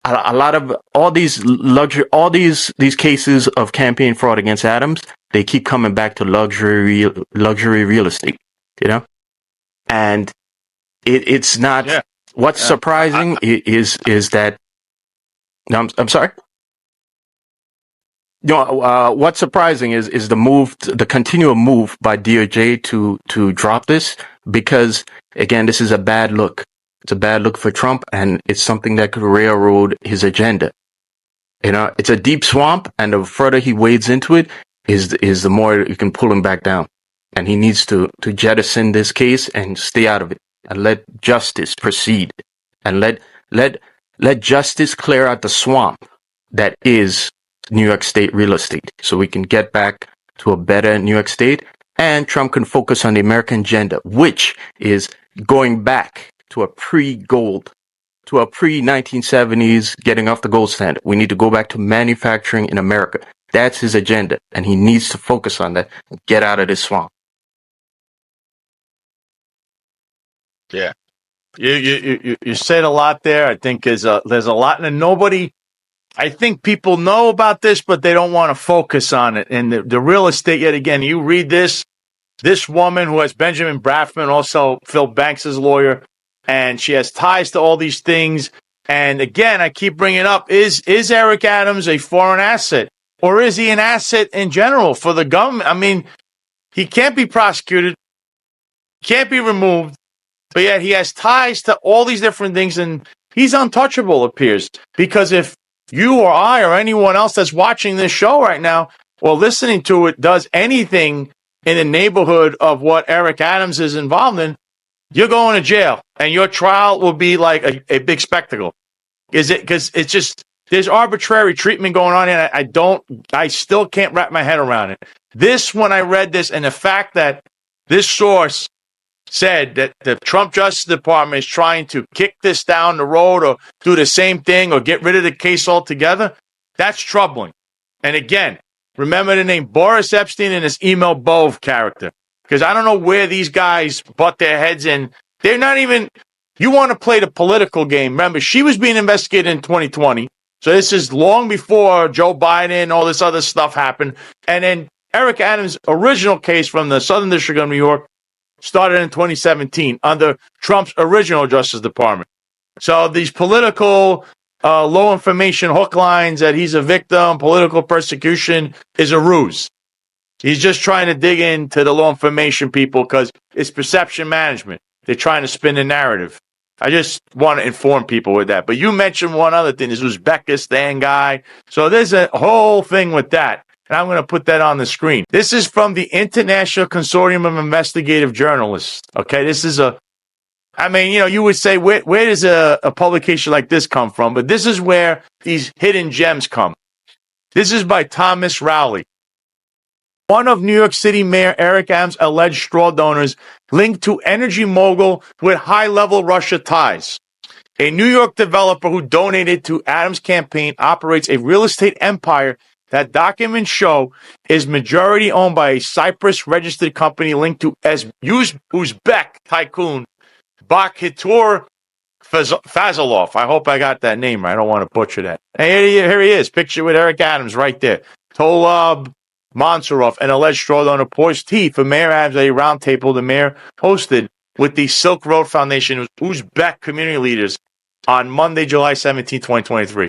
a lot of all these cases of campaign fraud against Adams, they keep coming back to luxury real estate, and it's not. Yeah. What's surprising is that. No, I'm sorry. What's surprising is the continual move by DOJ to drop this, because again, this is a bad look. It's a bad look for Trump, and it's something that could railroad his agenda. It's a deep swamp, and the further he wades into it, is the more you can pull him back down. And he needs to jettison this case and stay out of it, and let justice proceed, and let justice clear out the swamp that is New York State real estate, so we can get back to a better New York State, and Trump can focus on the American agenda, which is going back to a pre-gold, to a pre-1970s, getting off the gold standard. We need to go back to manufacturing in America. That's his agenda, and he needs to focus on that and get out of this swamp. Yeah. You said a lot there. I think there's a lot, and nobody, I think people know about this, but they don't want to focus on it. And the real estate, yet again, you read this woman who has Benjamin Brafman, also Phil Banks' lawyer, and she has ties to all these things. And again, I keep bringing up, is Eric Adams a foreign asset, or is he an asset in general for the government? I mean, he can't be prosecuted, can't be removed, but yet he has ties to all these different things, and he's untouchable, it appears. Because if you or I or anyone else that's watching this show right now or listening to it does anything in the neighborhood of what Eric Adams is involved in, you're going to jail, and your trial will be like a big spectacle. Is it? Because it's just, there's arbitrary treatment going on, and I still can't wrap my head around it. When I read this, and the fact that this source said that the Trump Justice Department is trying to kick this down the road or do the same thing or get rid of the case altogether, that's troubling. And again, remember the name Boris Epstein and his email Bove character. Because I don't know where these guys butt their heads in. They're not even, you want to play the political game. Remember, she was being investigated in 2020. So this is long before Joe Biden, all this other stuff happened. And then Eric Adams' original case from the Southern District of New York started in 2017 under Trump's original Justice Department. So these political low information hook lines that he's a victim, political persecution, is a ruse. He's just trying to dig into the low information people because it's perception management. They're trying to spin the narrative. I just want to inform people with that. But you mentioned one other thing, this Uzbekistan guy. So there's a whole thing with that. And I'm going to put that on the screen. This is from the International Consortium of Investigative Journalists. Okay, this is a I mean, you would say, where does a publication like this come from? But this is where these hidden gems come. This is by Thomas Rowley. One of New York City Mayor Eric Adams' alleged straw donors linked to energy mogul with high-level Russia ties. A New York developer who donated to Adams' campaign operates a real estate empire that documents show is majority owned by a Cyprus-registered company linked to Uzbek tycoon Bakhtur Fazilov. I hope I got that name right. I don't want to butcher that. And here he is. Picture with Eric Adams right there. Tolab Mansurov, an alleged straw donor, pours tea for Mayor Adams at a roundtable the mayor hosted with the Silk Road Foundation's Uzbek community leaders on Monday, July 17, 2023.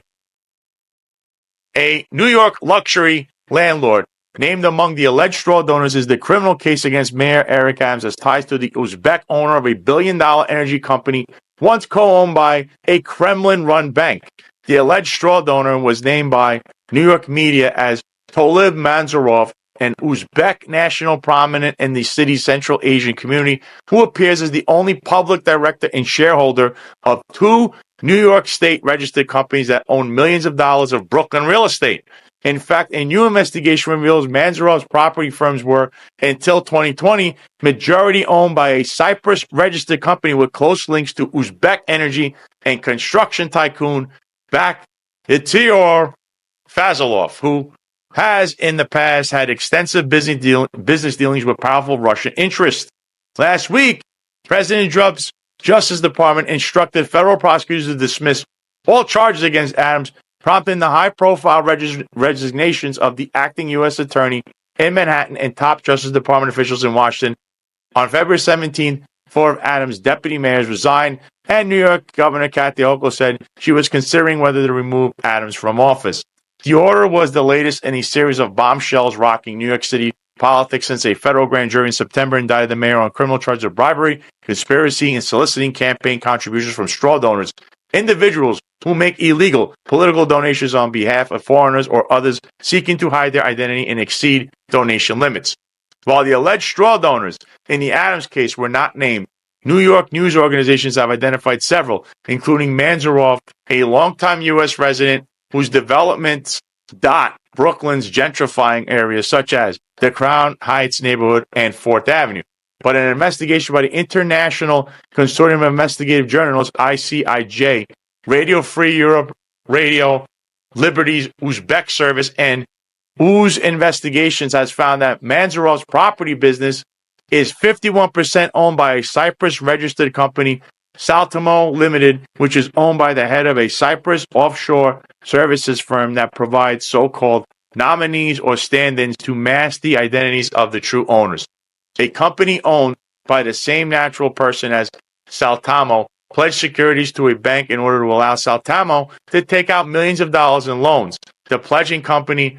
A New York luxury landlord named among the alleged straw donors is the criminal case against Mayor Eric Adams as ties to the Uzbek owner of a billion-dollar energy company once co-owned by a Kremlin-run bank. The alleged straw donor was named by New York media as Tolib Mansurov, an Uzbek national prominent in the city's Central Asian community, who appears as the only public director and shareholder of two New York State registered companies that own millions of dollars of Brooklyn real estate. In fact, a new investigation reveals Mansurov's property firms were, until 2020, majority owned by a Cyprus-registered company with close links to Uzbek energy and construction tycoon Bakhtur Fazilov, who has in the past had extensive business dealings with powerful Russian interests. Last week, President Trump's Justice Department instructed federal prosecutors to dismiss all charges against Adams, prompting the high-profile resignations of the acting U.S. Attorney in Manhattan and top Justice Department officials in Washington. On February 17th, four of Adams' deputy mayors resigned, and New York Governor Kathy Hochul said she was considering whether to remove Adams from office. The order was the latest in a series of bombshells rocking New York City politics since a federal grand jury in September indicted the mayor on criminal charges of bribery, conspiracy, and soliciting campaign contributions from straw donors, individuals who make illegal political donations on behalf of foreigners or others seeking to hide their identity and exceed donation limits. While the alleged straw donors in the Adams case were not named, New York news organizations have identified several, including Mansurov, a longtime U.S. resident whose developments dot Brooklyn's gentrifying areas such as the Crown Heights neighborhood and 4th Avenue. But an investigation by the International Consortium of Investigative Journalists, ICIJ, Radio Free Europe, Radio Liberty's Uzbek Service, and Uz Investigations has found that Mansurov's property business is 51% owned by a Cyprus-registered company, Saltamo Limited, which is owned by the head of a Cyprus offshore services firm that provides so-called nominees or stand-ins to mask the identities of the true owners. A company owned by the same natural person as Saltamo pledged securities to a bank in order to allow Saltamo to take out millions of dollars in loans. The pledging company,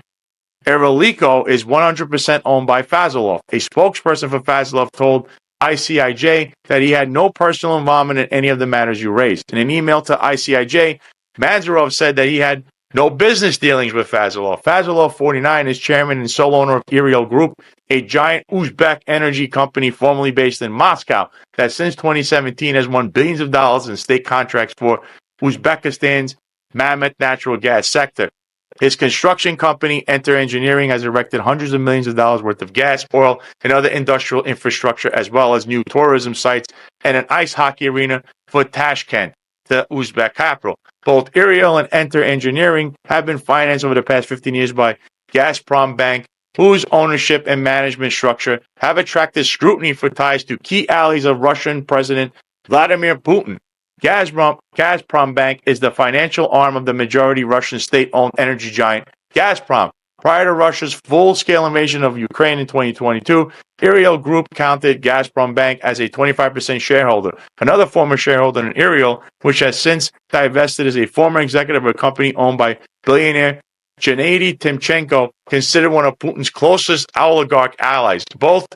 Erelico, is 100% owned by Fazilov. A spokesperson for Fazilov told ICIJ that he had no personal involvement in any of the matters you raised. In an email to ICIJ, Mansurov said that he had no business dealings with Fazilov. Fazilov, 49, is chairman and sole owner of Ariel Group, a giant Uzbek energy company formerly based in Moscow that since 2017 has won billions of dollars in state contracts for Uzbekistan's mammoth natural gas sector. His construction company, Enter Engineering, has erected hundreds of millions of dollars worth of gas, oil, and other industrial infrastructure, as well as new tourism sites and an ice hockey arena for Tashkent, the Uzbek capital. Both Ariel and Enter Engineering have been financed over the past 15 years by Gazprom Bank, whose ownership and management structure have attracted scrutiny for ties to key allies of Russian President Vladimir Putin. Gazprom Bank is the financial arm of the majority Russian state-owned energy giant Gazprom. Prior to Russia's full-scale invasion of Ukraine in 2022, Ariel Group counted Gazprom Bank as a 25% shareholder. Another former shareholder in Ariel, which has since divested, is a former executive of a company owned by billionaire Gennady Timchenko, considered one of Putin's closest oligarch allies. Both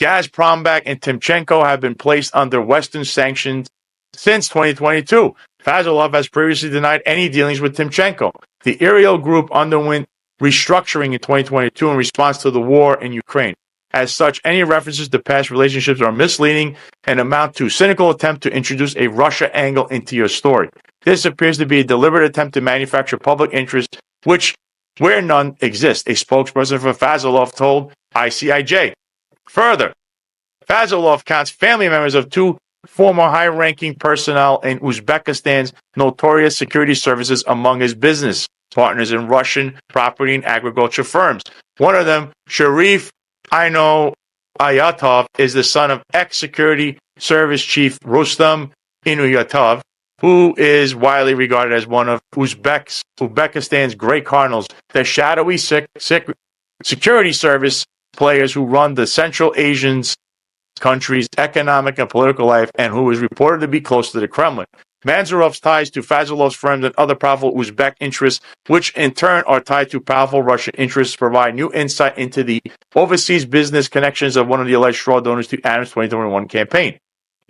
Gazprom Bank and Timchenko have been placed under Western sanctions since 2022. Fazilov has previously denied any dealings with Timchenko. The Ariel Group underwent restructuring in 2022 in response to the war in Ukraine. As such, any references to past relationships are misleading and amount to a cynical attempt to introduce a Russia angle into your story. This appears to be a deliberate attempt to manufacture public interest, which, where none exist, a spokesperson for Fazilov told ICIJ. Further, Fazilov counts family members of two former high-ranking personnel in Uzbekistan's notorious security services among his business partners in Russian property and agriculture firms. One of them, Sharif Ayatov, is the son of ex-security service chief Rustam Inuyatov, who is widely regarded as one of Uzbekistan's great cardinals, the shadowy security service players who run the Central Asian country's economic and political life, and who is reported to be close to the Kremlin. Manzurov's ties to Fazilov's firms and other powerful Uzbek interests, which in turn are tied to powerful Russian interests, provide new insight into the overseas business connections of one of the alleged straw donors to Adams' 2021 campaign.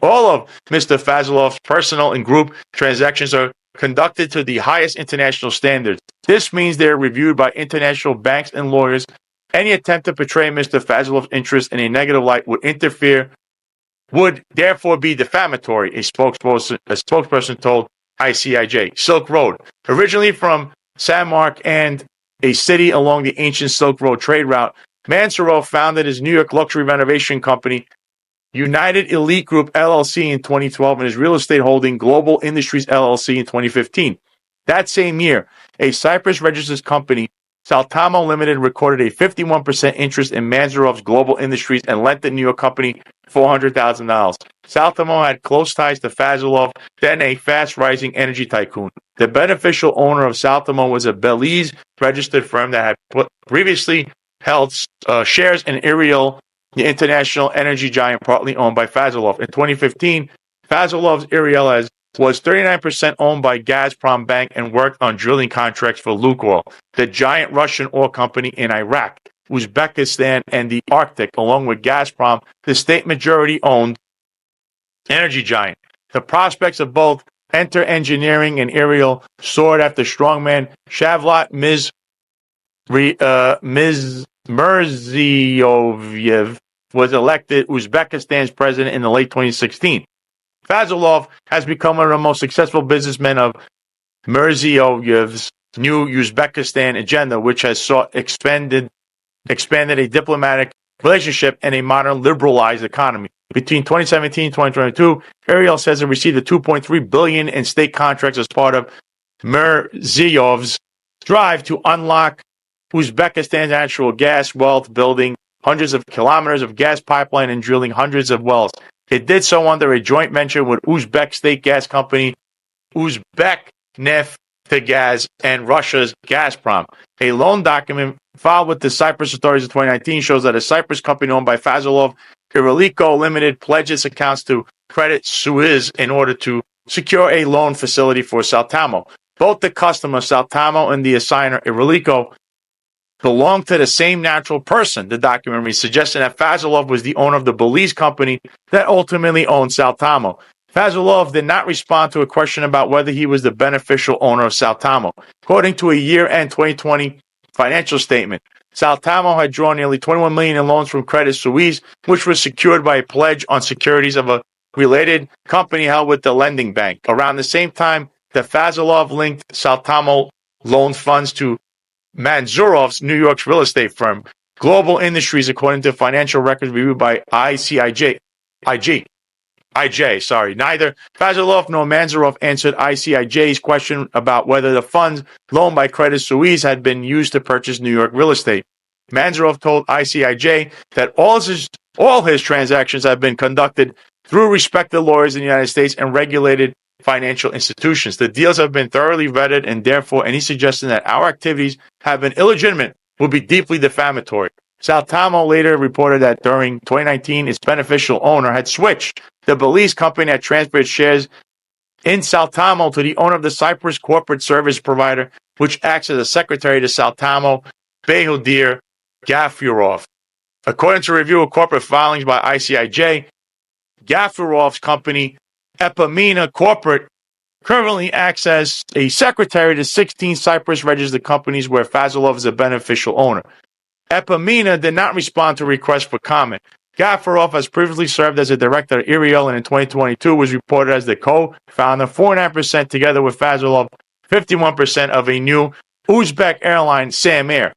All of Mr. Fazilov's personal and group transactions are conducted to the highest international standards. This means they are reviewed by international banks and lawyers. Any attempt to portray Mr. Fazilov's interest in a negative light would therefore be defamatory, a spokesperson told ICIJ. Silk Road. Originally from Samarkand, a city along the ancient Silk Road trade route, Mansurov founded his New York luxury renovation company, United Elite Group LLC, in 2012 and his real estate holding Global Industries LLC in 2015. That same year, a Cyprus-registered company, Saltamo Limited, recorded a 51% interest in Manzurov's Global Industries and lent the New York company $400,000. Saltamo had close ties to Fazilov, then a fast-rising energy tycoon. The beneficial owner of Saltamo was a Belize-registered firm that had previously held shares in Iriel, the international energy giant partly owned by Fazilov. In 2015, Fazilov's Iriel was 39% owned by Gazprom Bank and worked on drilling contracts for Lukoil, the giant Russian oil company in Iraq, Uzbekistan, and the Arctic, along with Gazprom, the state majority-owned energy giant. The prospects of both Enter Engineering and Iriel soared after strongman Shavlat Mirziyoyev was elected Uzbekistan's president in the late 2016. Fazilov has become one of the most successful businessmen of Mirziyoyev's new Uzbekistan agenda, which has sought expanded a diplomatic relationship and a modern liberalized economy. Between 2017 and 2022, Iriel says it received a $2.3 billion in state contracts as part of Mirziyov's drive to unlock Uzbekistan's natural gas wealth, building hundreds of kilometers of gas pipeline and drilling hundreds of wells. It did so under a joint venture with Uzbek state gas company Uzbekneftgaz and Russia's Gazprom. A loan document filed with the Cyprus authorities in 2019 shows that a Cyprus company owned by Fazilov, Irilico Limited, pledged its accounts to Credit Suisse in order to secure a loan facility for Saltamo. Both the customer, Saltamo, and the assigner, Irilico, belonged to the same natural person, the document reads, suggesting that Fazilov was the owner of the Belize company that ultimately owned Saltamo. Fazilov did not respond to a question about whether he was the beneficial owner of Saltamo. According to a year-end 2020 financial statement, Saltamo had drawn nearly $21 million in loans from Credit Suisse, which was secured by a pledge on securities of a related company held with the lending bank. Around the same time, the Fazilov linked Saltamo loan funds to Manzurov's New York's real estate firm, Global Industries, according to financial records reviewed by IJ. Neither Fazilov nor Manzurov answered ICIJ's question about whether the funds loaned by Credit Suisse had been used to purchase New York real estate. Manzurov told ICIJ that all his transactions have been conducted through respected lawyers in the United States and regulated financial institutions. The deals have been thoroughly vetted, and therefore any suggestion that our activities have been illegitimate would be deeply defamatory. Saltamo later reported that during 2019, its beneficial owner had switched the Belize company that transferred shares in Saltamo to the owner of the Cyprus corporate service provider, which acts as a secretary to Saltamo, Behudir Gafurov. According to a review of corporate filings by ICIJ, Gafurov's company, Epimena Corporate, currently acts as a secretary to 16 Cyprus-registered companies where Fazilov is a beneficial owner. Epimena did not respond to requests for comment. Gafarov has previously served as a director at Iriel and in 2022 was reported as the co-founder, 4.5% together with Fazilov, 51% of a new Uzbek airline, Sam Air.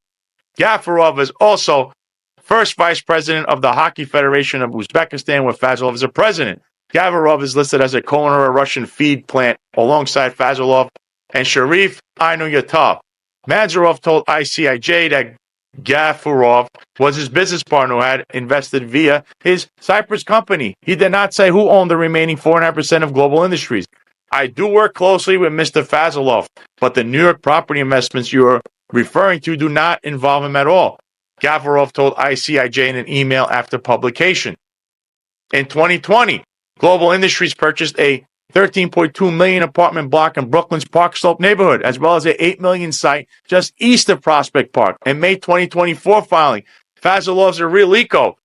Gafarov is also first vice president of the Hockey Federation of Uzbekistan, with Fazilov as a president. Gafarov is listed as a co-owner of a Russian feed plant alongside Fazilov and Sharif Ainuyatov. Manzarov told ICIJ that Gafarov was his business partner who had invested via his Cyprus company. He did not say who owned the remaining 4.5% of Global Industries. I do work closely with Mr. Fazilov, but the New York property investments you are referring to do not involve him at all. Gafarov told ICIJ in an email after publication. In 2020, Global Industries purchased a $13.2 million apartment block in Brooklyn's Park Slope neighborhood, as well as an $8 million site just east of Prospect Park. In May 2024 filing, Fazilov's Relico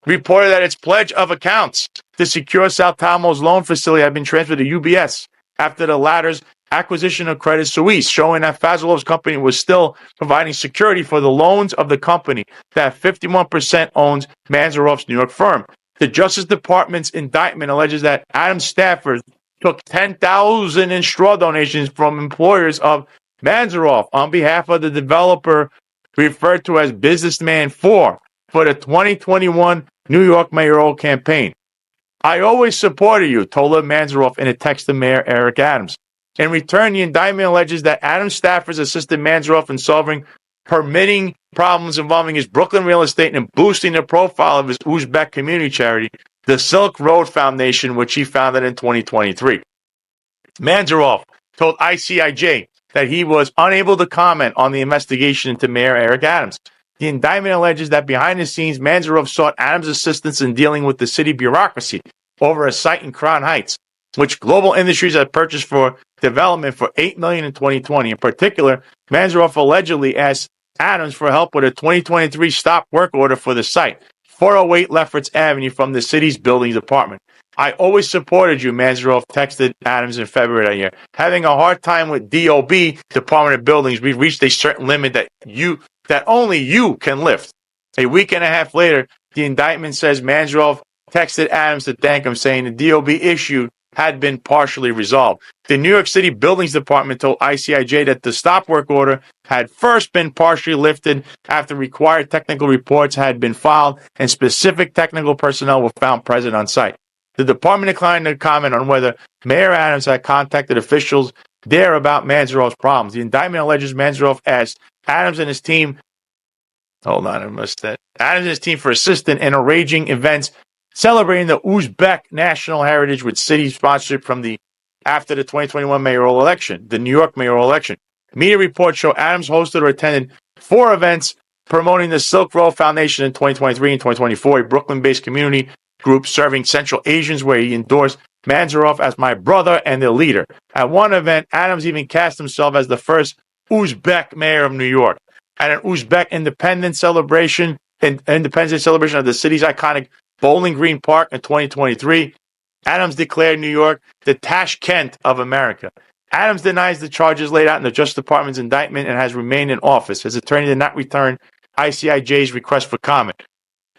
reported that its pledge of accounts to secure Saltamo's loan facility had been transferred to UBS after the latter's acquisition of Credit Suisse, showing that Fazilov's company was still providing security for the loans of the company that 51% owns Manzarov's New York firm. The Justice Department's indictment alleges that Adams staffers took 10,000 in straw donations from employers of Manzarov on behalf of the developer referred to as Businessman 4 for the 2021 New York mayoral campaign. I always supported you, told Manzarov in a text to Mayor Eric Adams. In return, the indictment alleges that Adams staffers assisted Manzarov in solving permitting problems involving his Brooklyn real estate and boosting the profile of his Uzbek community charity, the Silk Road Foundation, which he founded in 2023. Manzarov told ICIJ that he was unable to comment on the investigation into Mayor Eric Adams. The indictment alleges that behind the scenes, Manzarov sought Adams' assistance in dealing with the city bureaucracy over a site in Crown Heights, which Global Industries had purchased for development for $8 million in 2020. In particular, Manzarov allegedly asked Adams for help with a 2023 stop work order for the site, 408 Lefferts Avenue, from the city's building department. I always supported you, Manzarov texted Adams in February that year. Having a hard time with DOB, Department of Buildings, we've reached a certain limit that only you can lift. A week and a half later, the indictment says Manzarov texted Adams to thank him, saying the DOB issue had been partially resolved. The New York City Buildings Department told ICIJ that the stop work order had first been partially lifted after required technical reports had been filed and specific technical personnel were found present on site. The department declined to comment on whether Mayor Adams had contacted officials there about Manzarov's problems. The indictment alleges Manzarov asked Adams and his team Adams and his team for assistance in arranging events celebrating the Uzbek national heritage with city sponsorship after the 2021 mayoral election, the New York mayoral election. Media reports show Adams hosted or attended 4 events promoting the Silk Road Foundation in 2023 and 2024, a Brooklyn-based community group serving Central Asians, where he endorsed Manzarov as my brother and their leader. At one event, Adams even cast himself as the first Uzbek mayor of New York. At an Uzbek independence celebration of the city's iconic Bowling Green Park in 2023, Adams declared New York the Tashkent of America. Adams denies the charges laid out in the Justice Department's indictment and has remained in office. His attorney did not return ICIJ's request for comment.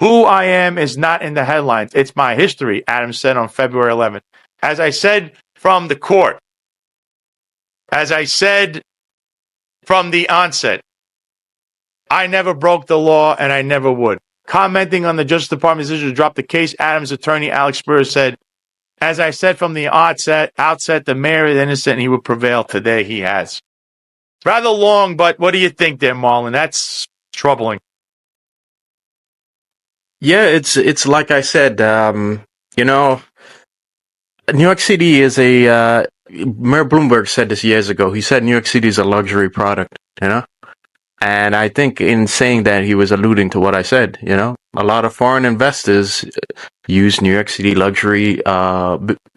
Who I am is not in the headlines. It's my history, Adams said on February 11th. As I said from the court, as I said from the onset, I never broke the law and I never would. Commenting on the Justice Department's decision to drop the case, Adams' attorney Alex Spurs said, as I said from the outset, the mayor is innocent and he will prevail. Today he has. Rather long, but what do you think there, Marlon? That's troubling. Yeah, it's like I said, New York City is Mayor Bloomberg said this years ago. He said New York City is a luxury product, And I think in saying that, he was alluding to what I said, A lot of foreign investors use New York City luxury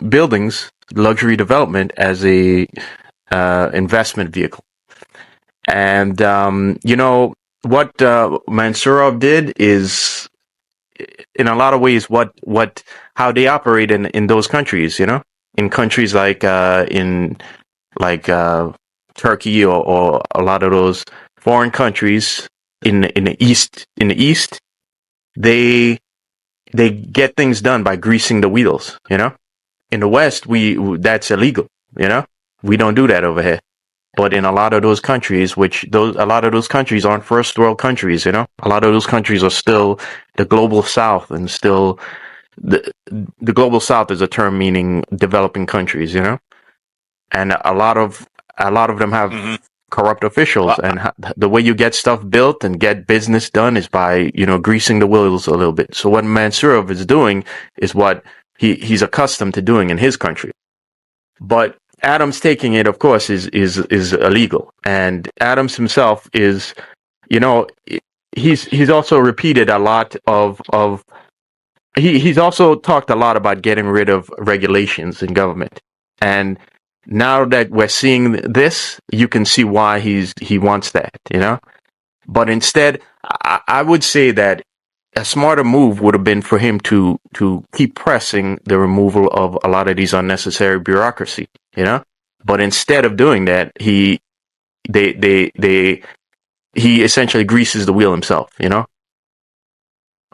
buildings, luxury development as a investment vehicle. And, what Mansurov did is, in a lot of ways, how they operate in those countries, in countries like Turkey or a lot of those foreign countries, in the east, they get things done by greasing the wheels. In the West, that's illegal. We don't do that over here. But in a lot of those countries, a lot of those countries aren't first world countries. A lot of those countries are still the global South, and still the global South is a term meaning developing countries. And a lot of them have corrupt officials, and the way you get stuff built and get business done is by greasing the wheels a little bit. So what Mansurov is doing is what he's accustomed to doing in his country. But Adams taking it, of course, is illegal. And Adams himself is, he's also repeated a lot of he's also talked a lot about getting rid of regulations in government. And now that we're seeing this, you can see why he wants that, But instead, I would say that a smarter move would have been for him to keep pressing the removal of a lot of these unnecessary bureaucracy, But instead of doing that, he essentially greases the wheel himself,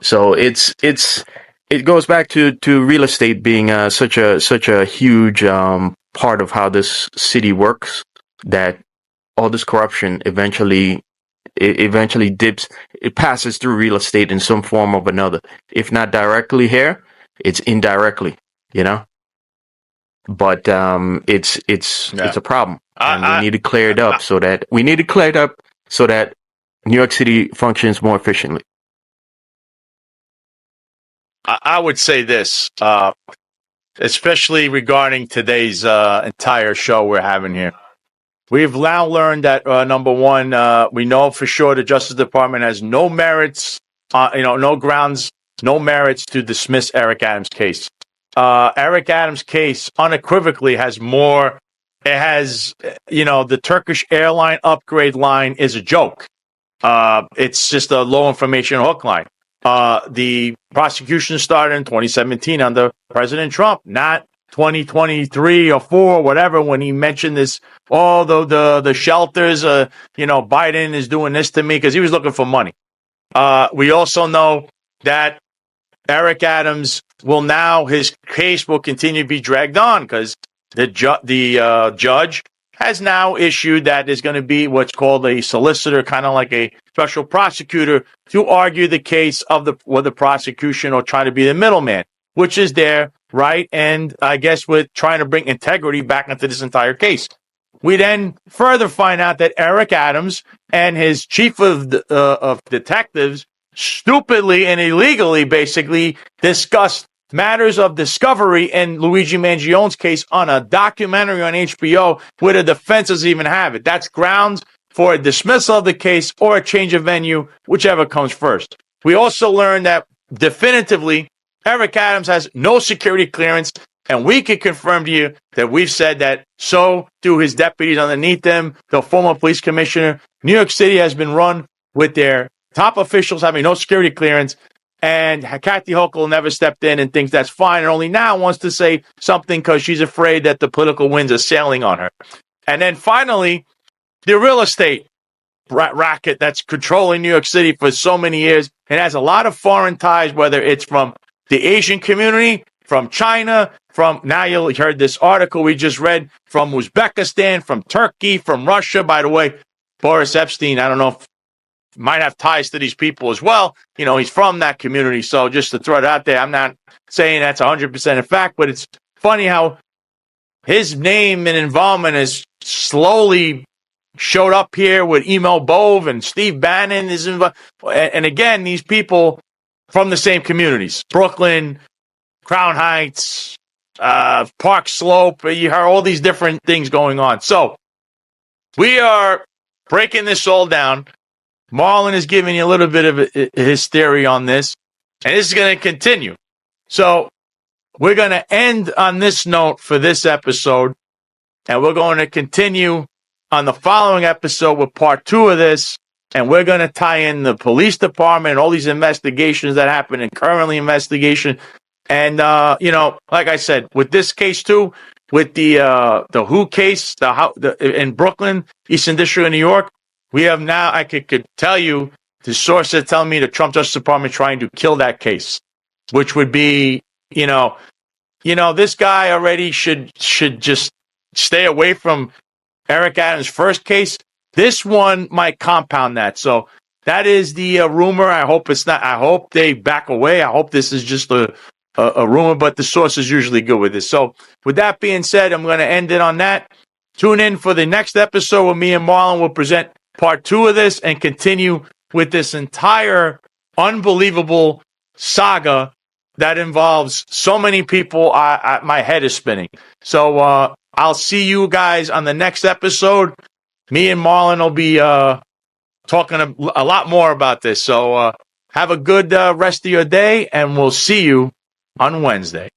So it goes back to real estate being such a huge part of how this city works, that all this corruption eventually dips. It passes through real estate in some form or another. If not directly here, it's indirectly, But it's a problem, and we need to clear it up so that New York City functions more efficiently. I would say this, especially regarding today's entire show we're having here. We've now learned that, number one, we know for sure the Justice Department has no merits, no grounds, no merits to dismiss Eric Adams' case. Eric Adams' case unequivocally has more. It has, the Turkish airline upgrade line is a joke. It's just a low information hook line. The prosecution started in 2017 under President Trump, not 2023 or 4 or whatever, when he mentioned this, the shelters, Biden is doing this to me, because he was looking for money. We also know that Eric Adams his case will continue to be dragged on, because the judge has now issued that there's going to be what's called a solicitor, kind of like a special prosecutor, to argue the case of the prosecution or try to be the middleman, which is there, right? And I guess we're trying to bring integrity back into this entire case. We then further find out that Eric Adams and his chief of detectives stupidly and illegally basically discussed matters of discovery in Luigi Mangione's case on a documentary on HBO, where the defense doesn't even have it. That's grounds for a dismissal of the case or a change of venue, whichever comes first. We also learned that definitively Eric Adams has no security clearance, and we can confirm to you that we've said that so do his deputies underneath them, the former police commissioner. New York City has been run with their top officials having no security clearance, and Kathy Hochul never stepped in and thinks that's fine, and only now wants to say something because she's afraid that the political winds are sailing on her. And then finally, the real estate racket that's controlling New York City for so many years. It has a lot of foreign ties, whether it's from the Asian community, from China, now you heard this article we just read, from Uzbekistan, from Turkey, from Russia. By the way, Boris Epstein, I don't know if might have ties to these people as well. He's from that community. So just to throw it out there, I'm not saying that's 100% a fact, but it's funny how his name and involvement has slowly showed up here with Emo Bove, and Steve Bannon is involved. And again, these people from the same communities, Brooklyn, Crown Heights, Park Slope. You heard all these different things going on. So we are breaking this all down. Marlon is giving you a little bit of his theory on this, and this is going to continue. So we're going to end on this note for this episode, and we're going to continue on the following episode with part 2 of this, and we're going to tie in the police department and all these investigations that happen and currently investigation. And, like I said, with this case too, with the Who case in Brooklyn, Eastern District of New York, we have now, I could tell you The sources are telling me the Trump Justice Department trying to kill that case, which would be, this guy already should just stay away from Eric Adams' first case. This one might compound that. So that is the rumor. I hope it's not. I hope they back away. I hope this is just a rumor, but the source is usually good with this. So with that being said, I'm going to end it on that. Tune in for the next episode where me and Marlon will present part 2 of this and continue with this entire unbelievable saga that involves so many people. My head is spinning. So I'll see you guys on the next episode. Me and Marlon will be talking a lot more about this. So have a good rest of your day, and we'll see you on Wednesday.